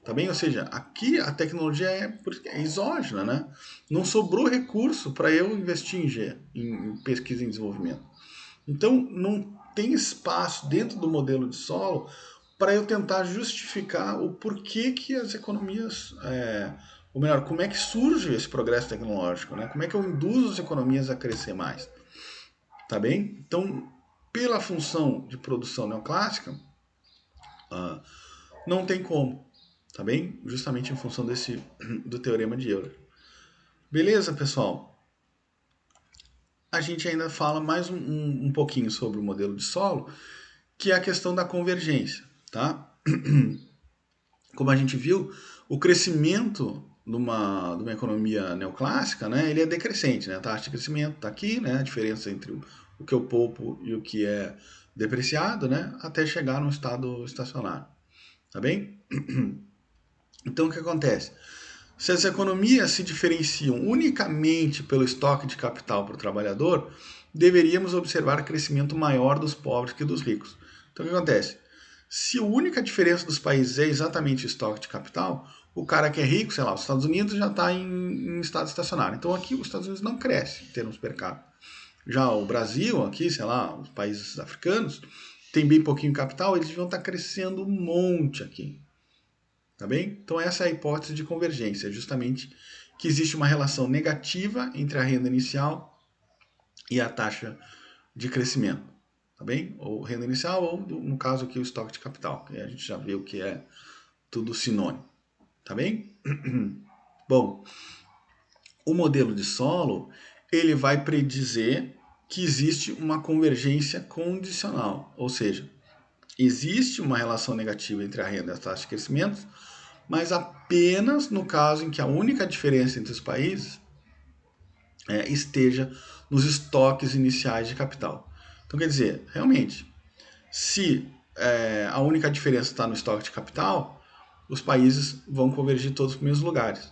Tá bem? Ou seja, aqui a tecnologia é exógena, né? Não sobrou recurso para eu investir em G, em pesquisa e desenvolvimento. Então, não tem espaço dentro do modelo de solo para eu tentar justificar o porquê que as economias, ou melhor, como é que surge esse progresso tecnológico, né? Como é que eu induzo as economias a crescer mais, tá bem? Então, pela função de produção neoclássica, não tem como, tá bem? Justamente em função do teorema de Euler. Beleza, pessoal? A gente ainda fala mais um pouquinho sobre o modelo de solo, que é a questão da convergência, tá? Como a gente viu, o crescimento de uma economia neoclássica, né, ele é decrescente, né? A taxa de crescimento está aqui, né? A diferença entre o que eu poupo e o que é depreciado, né? Até chegar no estado estacionário, tá bem? Então, o que acontece? Se as economias se diferenciam unicamente pelo estoque de capital para o trabalhador, deveríamos observar crescimento maior dos pobres que dos ricos. Então, o que acontece? Se a única diferença dos países é exatamente o estoque de capital, o cara que é rico, sei lá, os Estados Unidos já está em estado estacionário. Então, aqui os Estados Unidos não cresce em termos per capita. Já o Brasil, aqui, sei lá, os países africanos, tem bem pouquinho capital, eles deviam estar crescendo um monte aqui. Tá bem? Então essa é a hipótese de convergência, justamente que existe uma relação negativa entre a renda inicial e a taxa de crescimento. Tá bem? Ou renda inicial ou, no caso aqui, o estoque de capital, que a gente já viu que é tudo sinônimo. Tá bem? Bom, o modelo de solo, ele vai predizer que existe uma convergência condicional, ou seja, existe uma relação negativa entre a renda e a taxa de crescimento, mas apenas no caso em que a única diferença entre os países esteja nos estoques iniciais de capital. Então, quer dizer, realmente, se a única diferença está no estoque de capital, os países vão convergir todos para os mesmos lugares.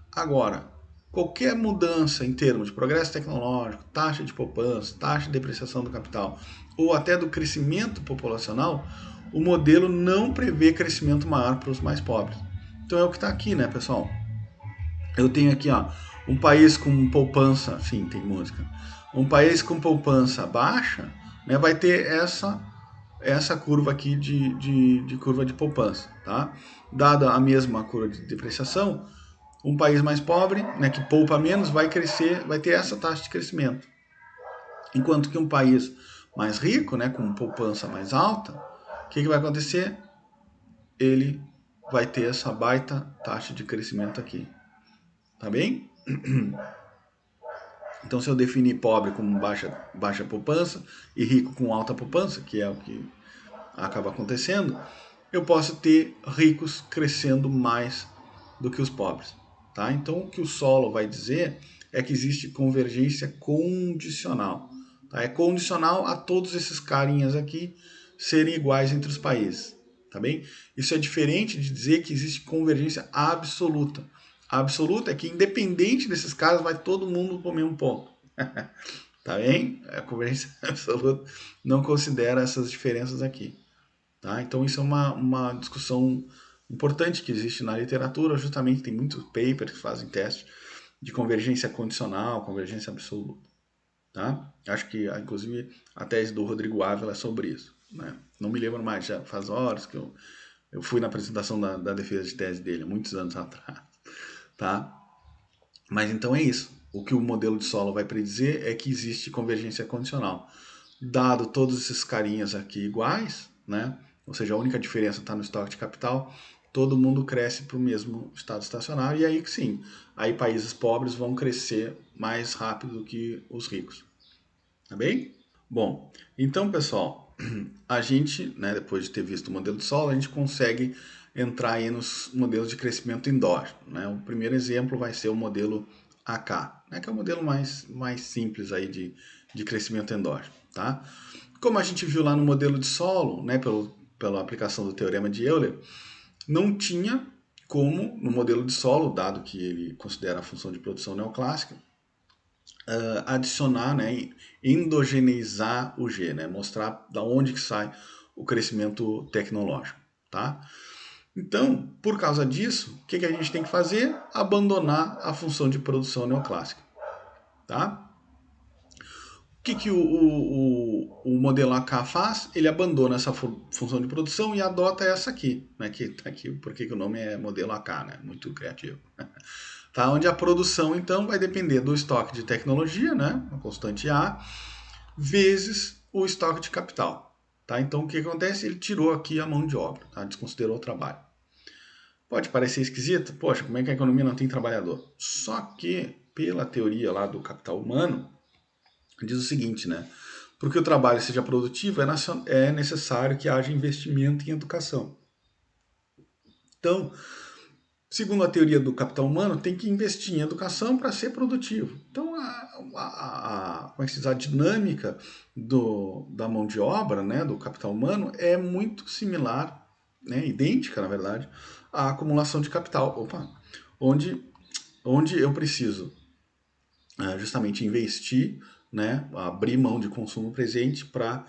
Agora, qualquer mudança em termos de progresso tecnológico, taxa de poupança, taxa de depreciação do capital ou até do crescimento populacional, o modelo não prevê crescimento maior para os mais pobres. Então é o que está aqui, né, pessoal? Eu tenho aqui, ó, um país com poupança, sim, tem música. Um país com poupança baixa, né, vai ter essa curva aqui de curva de poupança, tá? Dada a mesma curva de depreciação, um país mais pobre, né, que poupa menos, vai crescer, vai ter essa taxa de crescimento. Enquanto que um país mais rico, né, com poupança mais alta, o que vai acontecer? ele vai ter essa baita taxa de crescimento aqui. Tá bem? Então, se eu definir pobre como baixa poupança e rico com alta poupança, que é o que acaba acontecendo, eu posso ter ricos crescendo mais do que os pobres. Tá? Então, o que o Solow vai dizer é que existe convergência condicional. Tá? É condicional a todos esses carinhas aqui serem iguais entre os países. Tá bem? Isso é diferente de dizer que existe convergência absoluta. A absoluta é que, independente desses caras, vai todo mundo para o mesmo ponto. Tá bem? A convergência absoluta não considera essas diferenças aqui. Tá? Então, isso é uma discussão importante que existe na literatura. Justamente tem muitos papers que fazem teste de convergência condicional, convergência absoluta. Tá? Acho que, inclusive, a tese do Rodrigo Ávila é sobre isso. Né? Não me lembro mais, já faz horas que eu fui na apresentação da defesa de tese dele, há muitos anos atrás. Tá? Mas então é isso. O que o modelo de Solow vai predizer é que existe convergência condicional. Dado todos esses carinhas aqui iguais, né? Ou seja, a única diferença está no estoque de capital, todo mundo cresce para o mesmo estado estacionário, e aí que sim, aí países pobres vão crescer mais rápido do que os ricos. Tá bem? Bom, então pessoal, a gente, né, depois de ter visto o modelo de Solow, a gente consegue entrar aí nos modelos de crescimento endógeno. Né? O primeiro exemplo vai ser o modelo AK, né, que é o modelo mais simples aí de crescimento endógeno. Tá? Como a gente viu lá no modelo de Solow, né, pela aplicação do teorema de Euler, não tinha como, no modelo de Solow, dado que ele considera a função de produção neoclássica, adicionar, né, endogeneizar o G, né, mostrar da onde que sai o crescimento tecnológico. Tá? Então, por causa disso, o que a gente tem que fazer? Abandonar a função de produção neoclássica. Tá? O que o modelo AK faz? Ele abandona essa função de produção e adota essa aqui, né? Que tá aqui, porque o nome é modelo AK, né? Muito criativo. Tá? Onde a produção, então, vai depender do estoque de tecnologia, né? A constante A, vezes o estoque de capital. Tá? Então, o que acontece? Ele tirou aqui a mão de obra, tá? Desconsiderou o trabalho. Pode parecer esquisito, poxa, como é que a economia não tem trabalhador? Só que, pela teoria lá do capital humano, diz o seguinte, né? Para que o trabalho seja produtivo, é necessário que haja investimento em educação. Então, segundo a teoria do capital humano, tem que investir em educação para ser produtivo. Então, como é que se diz, a dinâmica da mão de obra, né, do capital humano, é muito similar, né, idêntica, na verdade, à acumulação de capital. Onde eu preciso justamente investir, né, abrir mão de consumo presente para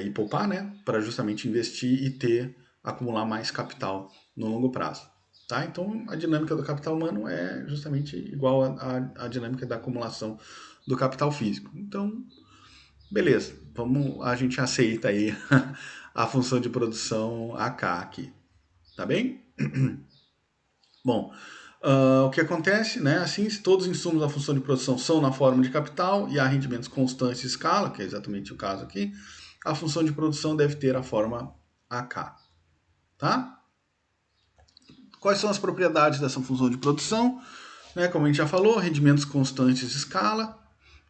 e poupar, né, para justamente investir e acumular mais capital no longo prazo. Tá? Então, a dinâmica do capital humano é justamente igual à dinâmica da acumulação do capital físico. Então, beleza, a gente aceita aí a função de produção AK aqui. Tá bem? Bom, o que acontece, né? Assim, se todos os insumos da função de produção são na forma de capital e há rendimentos constantes em escala, que é exatamente o caso aqui, a função de produção deve ter a forma AK. Tá? Quais são as propriedades dessa função de produção? Né, como a gente já falou, rendimentos constantes de escala.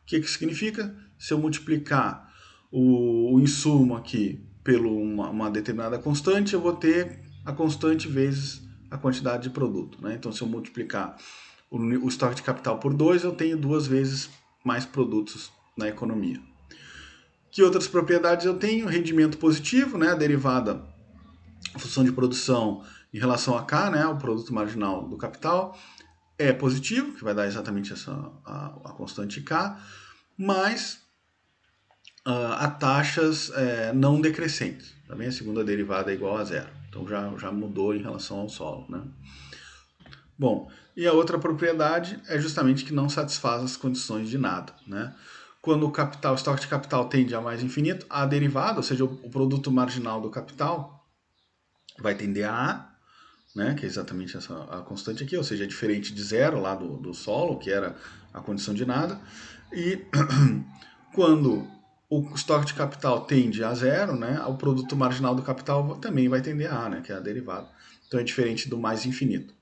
O que significa? Se eu multiplicar o insumo aqui por uma determinada constante, eu vou ter a constante vezes a quantidade de produto. Né? Então, se eu multiplicar o estoque de capital por 2, eu tenho 2 vezes mais produtos na economia. Que outras propriedades eu tenho? Rendimento positivo, né? A derivada, a função de produção em relação a K, né? O produto marginal do capital, é positivo, que vai dar exatamente a constante K, mas a taxas não decrescentes. Também a segunda derivada é igual a zero. Então já mudou em relação ao solo. Né? Bom, e a outra propriedade é justamente que não satisfaz as condições de nada. Né? Quando o estoque de capital tende a mais infinito, a derivada, ou seja, o produto marginal do capital, vai tender a A, né, que é exatamente a constante aqui, ou seja, é diferente de zero lá do solo, que era a condição de nada. E quando o estoque de capital tende a zero, né? O produto marginal do capital também vai tender a, né? Que é a derivada. Então é diferente do mais infinito,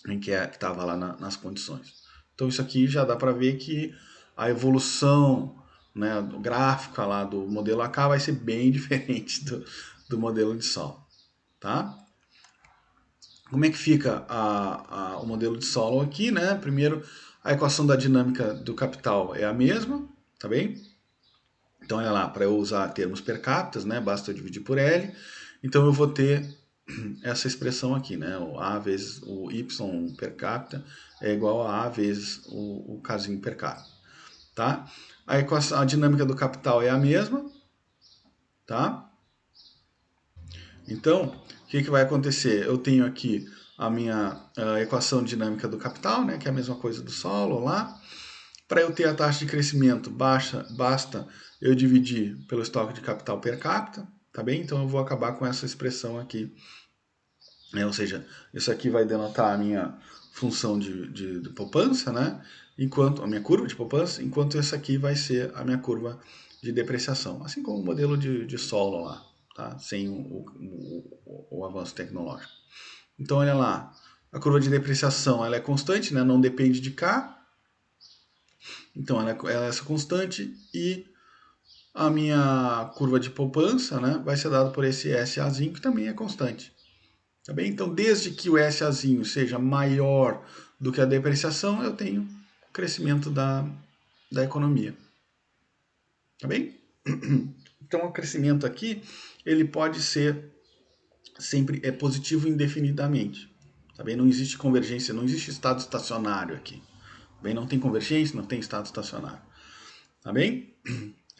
em que estava lá nas condições. Então isso aqui já dá para ver que a evolução, né, gráfica lá do modelo AK vai ser bem diferente do modelo de solo, tá? Como é que fica o modelo de solo aqui, né? Primeiro, a equação da dinâmica do capital é a mesma, tá bem? Então, olha lá, para eu usar termos per capita, né, basta eu dividir por L. Então, eu vou ter essa expressão aqui, né? O A vezes o Y per capita é igual a A vezes o casinho per capita, tá? A equação, a dinâmica do capital é a mesma, tá? Então, o que vai acontecer? Eu tenho aqui a minha equação dinâmica do capital, né, que é a mesma coisa do solo lá. Para eu ter a taxa de crescimento baixa, basta eu dividir pelo estoque de capital per capita, tá bem? Então eu vou acabar com essa expressão aqui. Ou seja, isso aqui vai denotar a minha função de poupança, né? Enquanto a minha curva de poupança, enquanto essa aqui vai ser a minha curva de depreciação, assim como o modelo de solo lá, tá? Sem o avanço tecnológico. Então, olha lá, a curva de depreciação ela é constante, né? Não depende de K. Então, ela é essa constante e a minha curva de poupança, né, vai ser dada por esse SAzinho, que também é constante. Tá bem? Então, desde que o SAzinho seja maior do que a depreciação, eu tenho o crescimento da economia. Tá bem? Então, o crescimento aqui, ele pode ser sempre positivo indefinidamente. Tá bem? Não existe convergência, não existe estado estacionário aqui. Tá bem? Não tem convergência, não tem estado estacionário. Tá bem?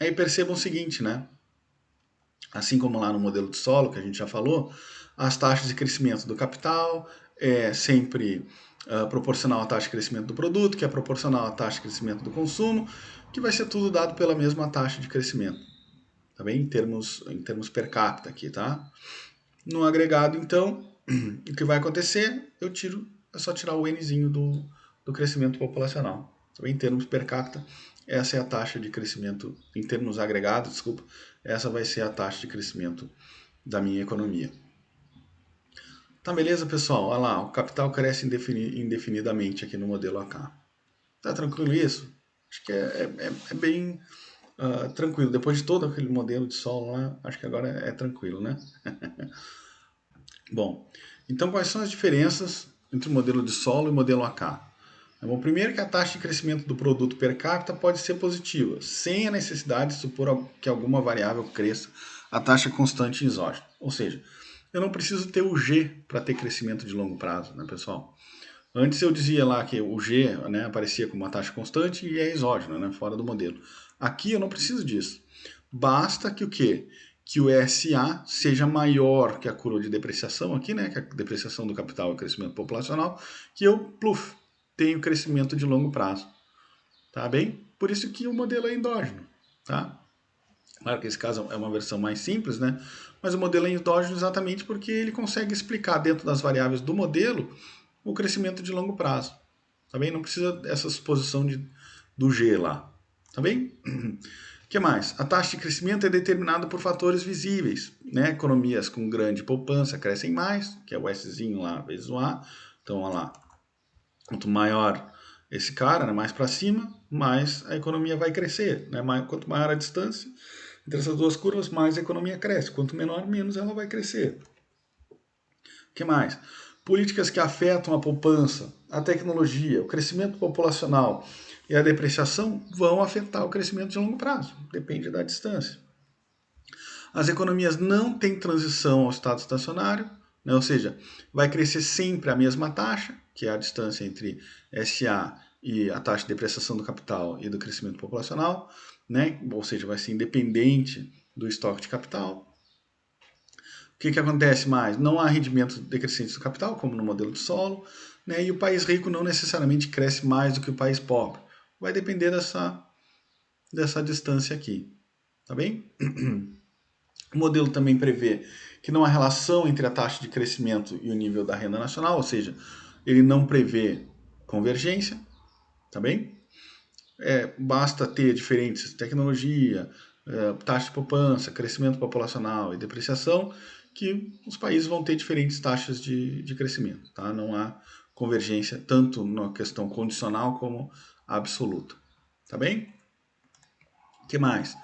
Aí percebam o seguinte, né? Assim como lá no modelo de solo, que a gente já falou, as taxas de crescimento do capital é sempre proporcional à taxa de crescimento do produto, que é proporcional à taxa de crescimento do consumo, que vai ser tudo dado pela mesma taxa de crescimento, tá bem? Em termos per capita aqui, tá? No agregado, então, o que vai acontecer? É só tirar o Nzinho do crescimento populacional. Tá bem? Em termos per capita, essa é a taxa de crescimento, em termos agregados, desculpa, essa vai ser a taxa de crescimento da minha economia. Tá, beleza, pessoal? Olha lá, o capital cresce indefinidamente aqui no modelo AK. Tá tranquilo isso? Acho que é bem tranquilo. Depois de todo aquele modelo de solo lá, acho que agora é tranquilo, né? Bom, então quais são as diferenças entre o modelo de solo e o modelo AK? Bom, primeiro que a taxa de crescimento do produto per capita pode ser positiva, sem a necessidade de supor que alguma variável cresça a taxa constante exógena. Ou seja, eu não preciso ter o G para ter crescimento de longo prazo, né, pessoal? Antes eu dizia lá que o G, né, aparecia como uma taxa constante e é exógena, né, fora do modelo. Aqui eu não preciso disso. Basta que o quê? Que o SA seja maior que a curva de depreciação aqui, né, que a depreciação do capital e o crescimento populacional, que eu, pluf, tenho crescimento de longo prazo. Tá bem? Por isso que o modelo é endógeno, tá? Claro que esse caso é uma versão mais simples, né? Mas o modelo é endógeno exatamente porque ele consegue explicar dentro das variáveis do modelo o crescimento de longo prazo. Tá bem? Não precisa dessa suposição do G lá. Tá bem? O que mais? A taxa de crescimento é determinada por fatores visíveis. Né? Economias com grande poupança crescem mais, que é o Szinho lá vezes o A. Então, olha lá. Quanto maior esse cara, né, mais para cima, mais a economia vai crescer. Né? Quanto maior a distância entre essas duas curvas, mais a economia cresce. Quanto menor, menos ela vai crescer. O que mais? Políticas que afetam a poupança, a tecnologia, o crescimento populacional e a depreciação vão afetar o crescimento de longo prazo. Depende da distância. As economias não têm transição ao estado estacionário, né? Ou seja, vai crescer sempre a mesma taxa, que é a distância entre SA e a taxa de depreciação do capital e do crescimento populacional, né? Ou seja, vai ser independente do estoque de capital. O que acontece mais? Não há rendimentos decrescentes do capital, como no modelo de solo, né? E o país rico não necessariamente cresce mais do que o país pobre. Vai depender dessa distância aqui. Tá bem? O modelo também prevê que não há relação entre a taxa de crescimento e o nível da renda nacional, ou seja, ele não prevê convergência, tá bem? basta ter diferentes tecnologia, taxa de poupança, crescimento populacional e depreciação, que os países vão ter diferentes taxas de crescimento. Tá? Não há convergência tanto na questão condicional como absoluta. Tá bem? O que mais?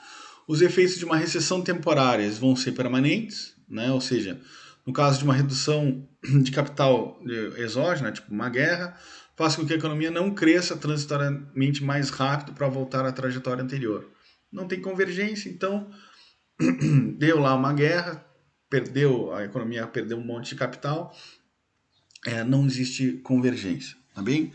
Os efeitos de uma recessão temporária vão ser permanentes, né? Ou seja, no caso de uma redução de capital exógena, tipo uma guerra, faz com que a economia não cresça transitoriamente mais rápido para voltar à trajetória anterior. Não tem convergência, então deu lá uma guerra, a economia perdeu um monte de capital, não existe convergência, tá bem?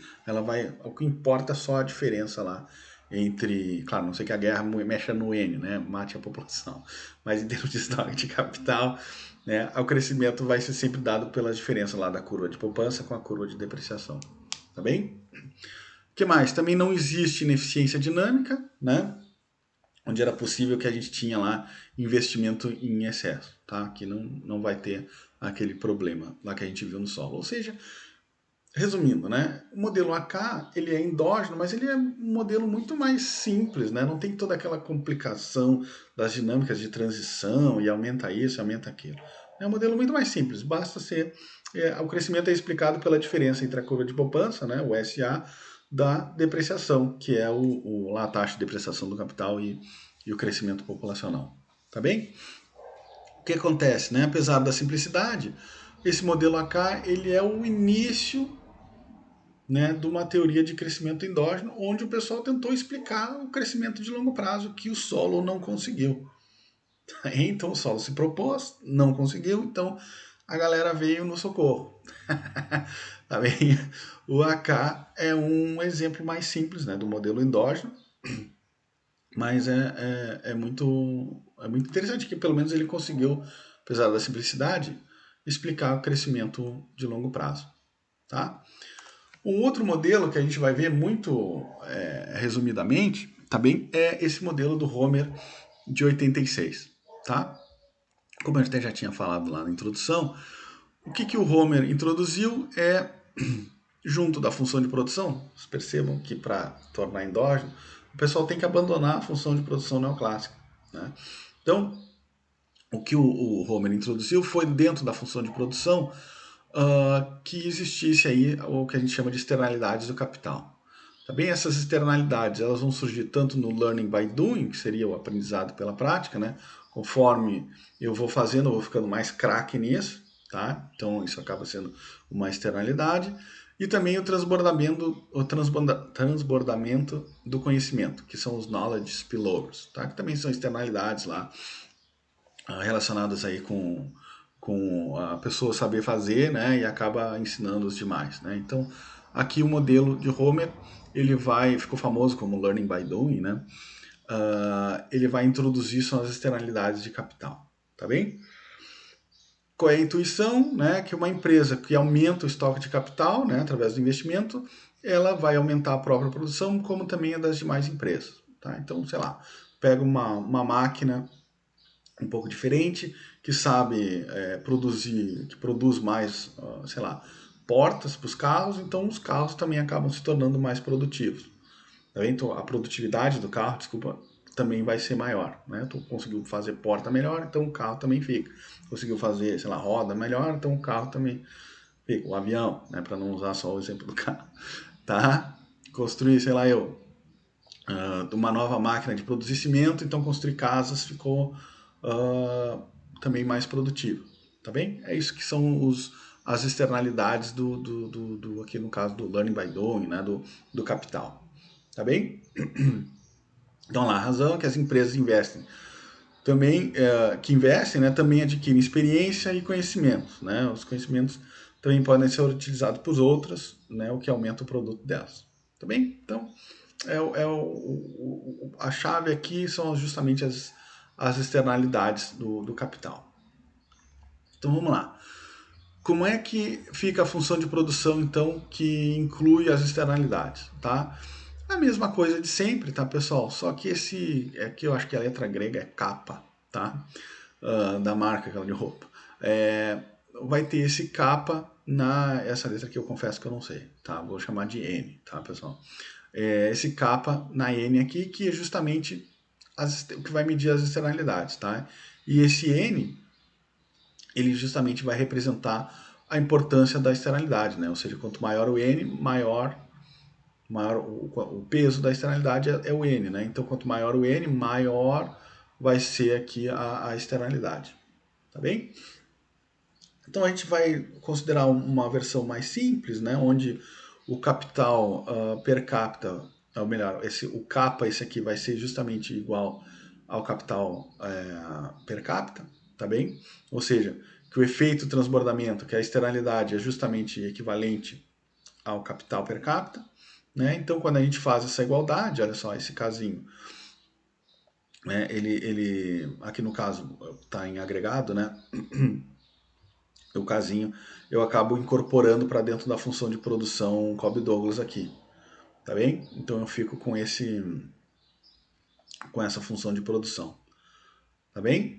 O que importa é só a diferença lá entre, claro, não sei que a guerra mexa no N, né, mate a população, mas em termos de estoque de capital, né, o crescimento vai ser sempre dado pela diferença lá da curva de poupança com a curva de depreciação, tá bem? O que mais? Também não existe ineficiência dinâmica, né, onde era possível que a gente tinha lá investimento em excesso, tá? Que não vai ter aquele problema lá que a gente viu no solo. Ou seja, resumindo, né? O modelo AK ele é endógeno, mas ele é um modelo muito mais simples, né? Não tem toda aquela complicação das dinâmicas de transição e aumenta isso, aumenta aquilo. É um modelo muito mais simples. Basta ser o crescimento é explicado pela diferença entre a curva de poupança, né? O SA da depreciação, que é a taxa de depreciação do capital e o crescimento populacional. Tá bem? O que acontece, né? Apesar da simplicidade, esse modelo AK ele é o início, né, de uma teoria de crescimento endógeno, onde o pessoal tentou explicar o crescimento de longo prazo que o solo não conseguiu. Então o solo se propôs, não conseguiu, então a galera veio no socorro. Tá bem? O AK é um exemplo mais simples, né, do modelo endógeno, mas é muito interessante que pelo menos ele conseguiu, apesar da simplicidade, explicar o crescimento de longo prazo. Tá? Um outro modelo que a gente vai ver muito resumidamente também é esse modelo do Homer de 86. Tá? Como eu até já tinha falado lá na introdução, o que o Homer introduziu junto da função de produção, vocês percebam que para tornar endógeno, o pessoal tem que abandonar a função de produção neoclássica. Né? Então, o que o Homer introduziu foi dentro da função de produção que existisse aí o que a gente chama de externalidades do capital. Também essas externalidades elas vão surgir tanto no learning by doing, que seria o aprendizado pela prática, né? Conforme eu vou fazendo, eu vou ficando mais craque nisso, tá? Então isso acaba sendo uma externalidade. E também transbordamento do conhecimento, que são os knowledge spillovers, tá? Que também são externalidades lá relacionadas aí com a pessoa saber fazer, né, e acaba ensinando os demais, né? Então, aqui o modelo de Homer, ficou famoso como Learning by Doing, né? Ele vai introduzir só as externalidades de capital, tá bem? Qual é a intuição, né? Que uma empresa que aumenta o estoque de capital, né, através do investimento, ela vai aumentar a própria produção, como também a das demais empresas, tá? Então, sei lá, pega uma máquina um pouco diferente, que sabe produzir, que produz mais, sei lá, portas para os carros, então os carros também acabam se tornando mais produtivos. Tá vendo? Então a produtividade do carro, desculpa, também vai ser maior. Né? Tu conseguiu fazer porta melhor, então o carro também fica. Conseguiu fazer, sei lá, roda melhor, então o carro também fica. O avião, né? Para não usar só o exemplo do carro. Tá? Construir, sei lá, uma nova máquina de produzir cimento, então construir casas ficou também mais produtivo, tá bem? É isso que são as externalidades aqui no caso do learning by doing, né, do capital, tá bem? Então lá, a razão é que as empresas investem também, né, também adquirem experiência e conhecimentos, né? Os conhecimentos também podem ser utilizados por outras, né, o que aumenta o produto delas, tá bem? Então, a chave aqui são justamente as externalidades do capital. Então vamos lá. Como é que fica a função de produção, então, que inclui as externalidades, tá? A mesma coisa de sempre, tá, pessoal? Só que aqui eu acho que a letra grega é capa, tá? Da marca aquela de roupa. Vai ter esse capa essa letra que eu confesso que eu não sei, tá? Vou chamar de N, tá, pessoal? esse kappa na N aqui, que é justamente o que vai medir as externalidades, tá? E esse N, ele justamente vai representar a importância da externalidade, né? Ou seja, quanto maior o N, maior o peso da externalidade é o N, né? Então, quanto maior o N, maior vai ser aqui a externalidade, tá bem? Então, a gente vai considerar uma versão mais simples, né? Onde o capital per capita, ou melhor, o kappa, esse aqui vai ser justamente igual ao capital per capita, tá bem? Ou seja, que o efeito transbordamento, que é a externalidade, é justamente equivalente ao capital per capita, né? Então, quando a gente faz essa igualdade, olha só, esse casinho, né? Ele aqui no caso está em agregado, né? O casinho eu acabo incorporando para dentro da função de produção Cobb-Douglas aqui, tá bem? Então eu fico com essa função de produção, tá bem?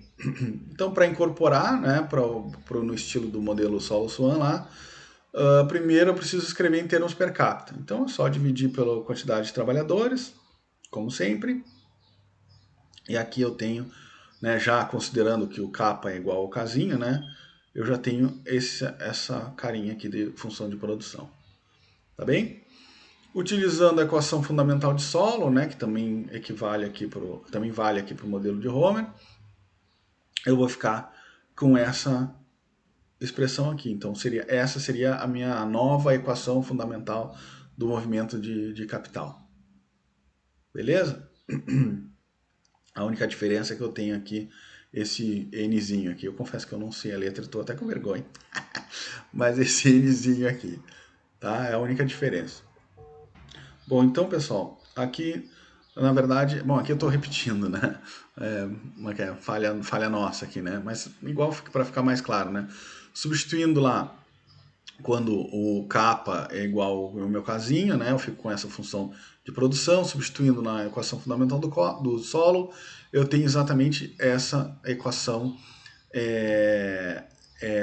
Então para incorporar, né, no estilo do modelo Solo-Swan lá, primeiro eu preciso escrever em termos per capita. Então é só dividir pela quantidade de trabalhadores, como sempre. E aqui eu tenho, né, já considerando que o kappa é igual ao casinho, né, eu já tenho essa carinha aqui de função de produção. Tá bem? Utilizando a equação fundamental de Solo, né, que também vale aqui para o modelo de Homer, eu vou ficar com essa expressão aqui. Então essa seria a minha nova equação fundamental do movimento de capital. Beleza? A única diferença é que eu tenho aqui esse Nzinho aqui. Eu confesso que eu não sei a letra, estou até com vergonha. Mas esse Nzinho aqui, tá? É a única diferença. Bom, então, pessoal, aqui, na verdade, bom, aqui eu estou repetindo, né? Falha nossa aqui, né? Mas igual para ficar mais claro, né? Substituindo lá quando o kappa é igual ao meu casinho, né, eu fico com essa função de produção, substituindo na equação fundamental do solo, eu tenho exatamente essa equação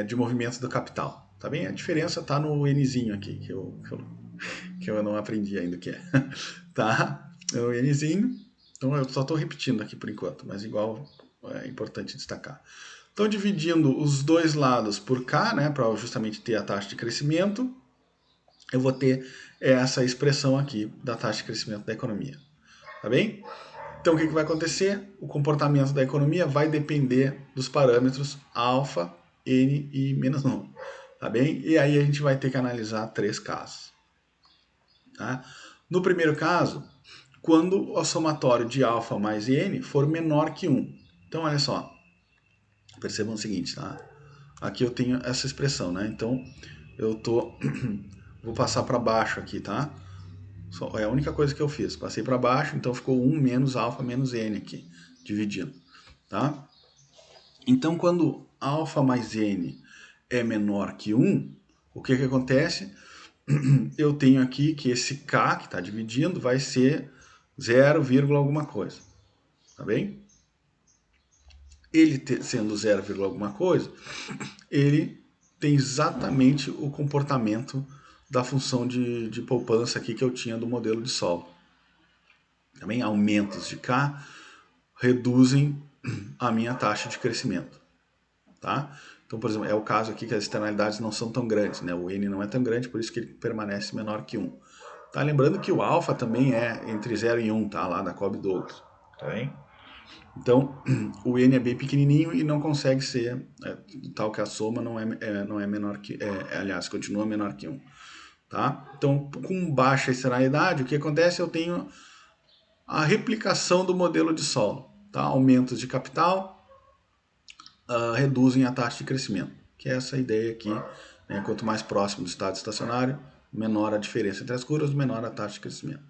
de movimento do capital. Tá bem? A diferença está no Nzinho aqui, que eu não aprendi ainda o que é. Tá? É o Nzinho. Então eu só estou repetindo aqui por enquanto, mas igual é importante destacar. Então, dividindo os dois lados por K, né, para justamente ter a taxa de crescimento, eu vou ter essa expressão aqui da taxa de crescimento da economia. Tá bem? Então, o que vai acontecer? O comportamento da economia vai depender dos parâmetros alfa, n e menos 1. Tá bem? E aí a gente vai ter que analisar 3 casos. Tá? No primeiro caso, quando o somatório de alfa mais n for menor que 1. Então, olha só. Percebam o seguinte, tá? Aqui eu tenho essa expressão, né? Então, vou passar para baixo aqui, tá? É a única coisa que eu fiz. Passei para baixo, então ficou 1 menos alfa menos n aqui, dividindo, tá? Então, quando alfa mais n é menor que 1, o que acontece? Eu tenho aqui que esse k, que está dividindo, vai ser 0, alguma coisa, tá bem? Ele sendo 0, alguma coisa, ele tem exatamente o comportamento da função de poupança aqui que eu tinha do modelo de solo. Também aumentos de K reduzem a minha taxa de crescimento. Tá? Então, por exemplo, é o caso aqui que as externalidades não são tão grandes, né? O N não é tão grande, por isso que ele permanece menor que 1. Tá? Lembrando que o alfa também é entre 0 e 1, tá? Lá da Cobb-Douglas. Tá bem? Então, o N é bem pequenininho e não consegue ser tal que a soma não é menor que... aliás, continua menor que 1. Tá? Então, com baixa externalidade, o que acontece? Eu tenho a replicação do modelo de solo. Tá? Aumentos de capital reduzem a taxa de crescimento, que é essa ideia aqui. Né? Quanto mais próximo do estado estacionário, menor a diferença entre as curvas, menor a taxa de crescimento.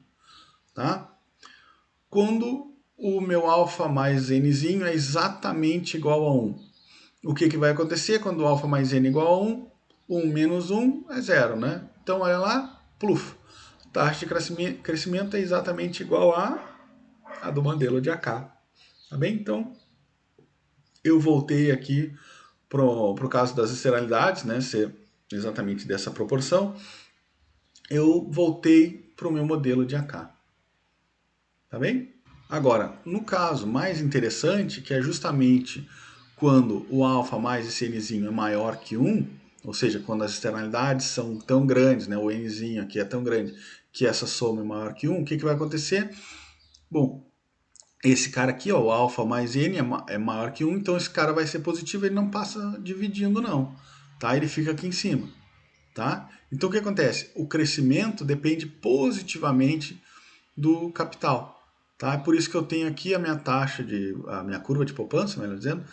Tá? Quando o meu alfa mais nzinho é exatamente igual a 1. O que vai acontecer quando o alfa mais n é igual a 1? 1 menos 1 é 0, né? Então, olha lá, pluf. Taxa de crescimento é exatamente igual a do modelo de AK. Tá bem? Então, eu voltei aqui para o caso das externalidades, né? Ser exatamente dessa proporção. Eu voltei para o meu modelo de AK. Tá bem? Agora, no caso mais interessante, que é justamente quando o alfa mais esse nzinho é maior que 1, ou seja, quando as externalidades são tão grandes, né, o nzinho aqui é tão grande que essa soma é maior que 1, o que, que vai acontecer? Bom, esse cara aqui, ó, o alfa mais n é maior que 1, então esse cara vai ser positivo, ele não passa dividindo não, tá? Ele fica aqui em cima, tá? Então o que acontece? O crescimento depende positivamente do capital, tá? É por isso que eu tenho aqui a minha curva de poupança, melhor dizendo,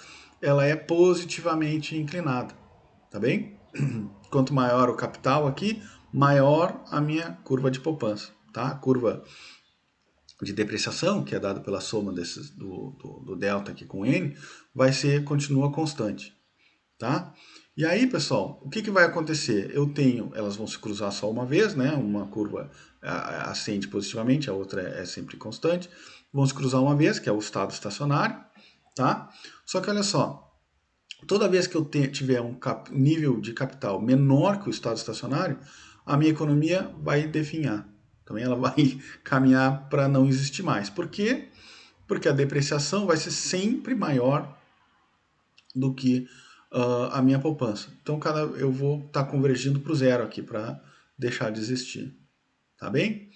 ela é positivamente inclinada, tá bem? Quanto maior o capital aqui, maior a minha curva de poupança, tá? A curva de depreciação, que é dada pela soma do delta aqui com n, continua constante, tá? E aí, pessoal, o que, que vai acontecer? Elas vão se cruzar só uma vez, né? Uma curva ascende positivamente, a outra é sempre constante. Vão se cruzar uma vez, que é o estado estacionário, tá? Só que olha só, toda vez que eu tiver um nível de capital menor que o estado estacionário, a minha economia vai definhar. Também ela vai caminhar para não existir mais. Por quê? Porque a depreciação vai ser sempre maior do que a minha poupança. Então eu vou estar convergindo para o zero aqui para deixar de existir. Tá bem?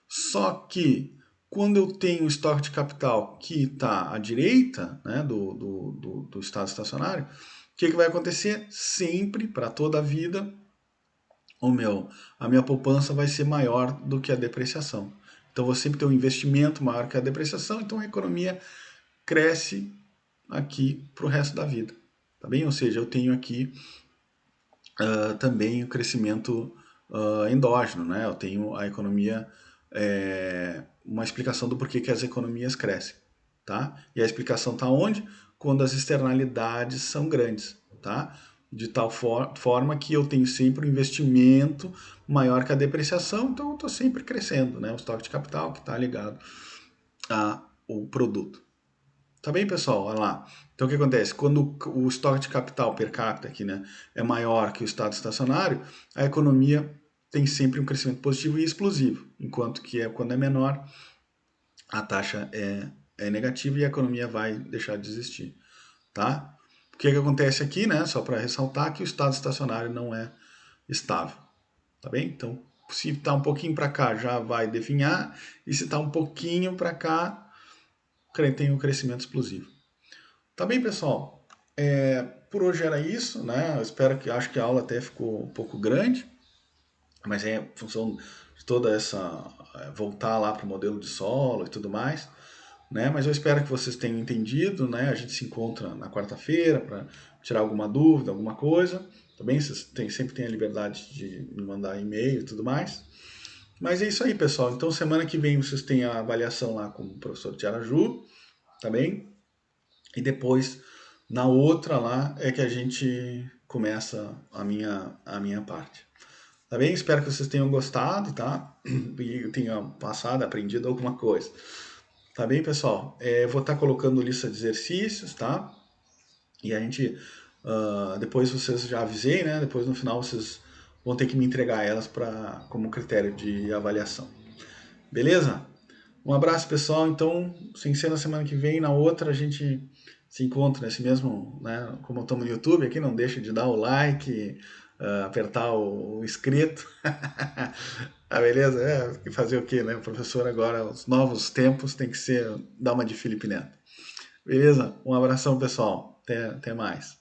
Só que quando eu tenho um estoque de capital que está à direita, né, do estado estacionário, o que, que vai acontecer? Sempre, para toda a vida, a minha poupança vai ser maior do que a depreciação. Então, eu vou sempre ter um investimento maior que a depreciação, então a economia cresce aqui para o resto da vida. Tá bem? Ou seja, eu tenho aqui também o crescimento endógeno, né? Eu tenho a economia, uma explicação do porquê que as economias crescem, tá? E a explicação está onde? Quando as externalidades são grandes, tá? De tal forma que eu tenho sempre um investimento maior que a depreciação, então eu estou sempre crescendo, né? O estoque de capital que está ligado ao produto. Tá bem, pessoal? Olha lá. Então, o que acontece? Quando o estoque de capital per capita aqui, né, é maior que o estado estacionário, a economia tem sempre um crescimento positivo e explosivo, enquanto que quando é menor, a taxa é negativa e a economia vai deixar de existir, tá? O que acontece aqui, né, só para ressaltar, que o estado estacionário não é estável, tá bem? Então, se está um pouquinho para cá, já vai definhar, e se está um pouquinho para cá, tem um crescimento explosivo. Tá bem, pessoal? Por hoje era isso, né? Acho que a aula até ficou um pouco grande, mas é em função de toda essa voltar lá para o modelo de solo e tudo mais, né? Mas eu espero que vocês tenham entendido, né? A gente se encontra na quarta-feira para tirar alguma dúvida, alguma coisa, tá bem? Vocês sempre têm a liberdade de me mandar e-mail e tudo mais. Mas é isso aí, pessoal. Então semana que vem vocês têm a avaliação lá com o professor Tiaraju, tá bem? E depois, na outra lá, é que a gente começa a minha parte. Tá bem? Espero que vocês tenham gostado, tá? E tenham passado, aprendido alguma coisa. Tá bem, pessoal? Vou estar colocando lista de exercícios, tá? E a gente, depois vocês já avisei, né? Depois no final vocês vão ter que me entregar elas como critério de avaliação. Beleza? Um abraço, pessoal. Então, sem ser na semana que vem, na outra a gente se encontra nesse mesmo, né? Como estamos no YouTube aqui, não deixa de dar o like, apertar o inscrito. Ah, beleza? Fazer o quê, né? O professor agora, os novos tempos, tem que ser dar uma de Felipe Neto. Beleza? Um abração, pessoal. Até mais.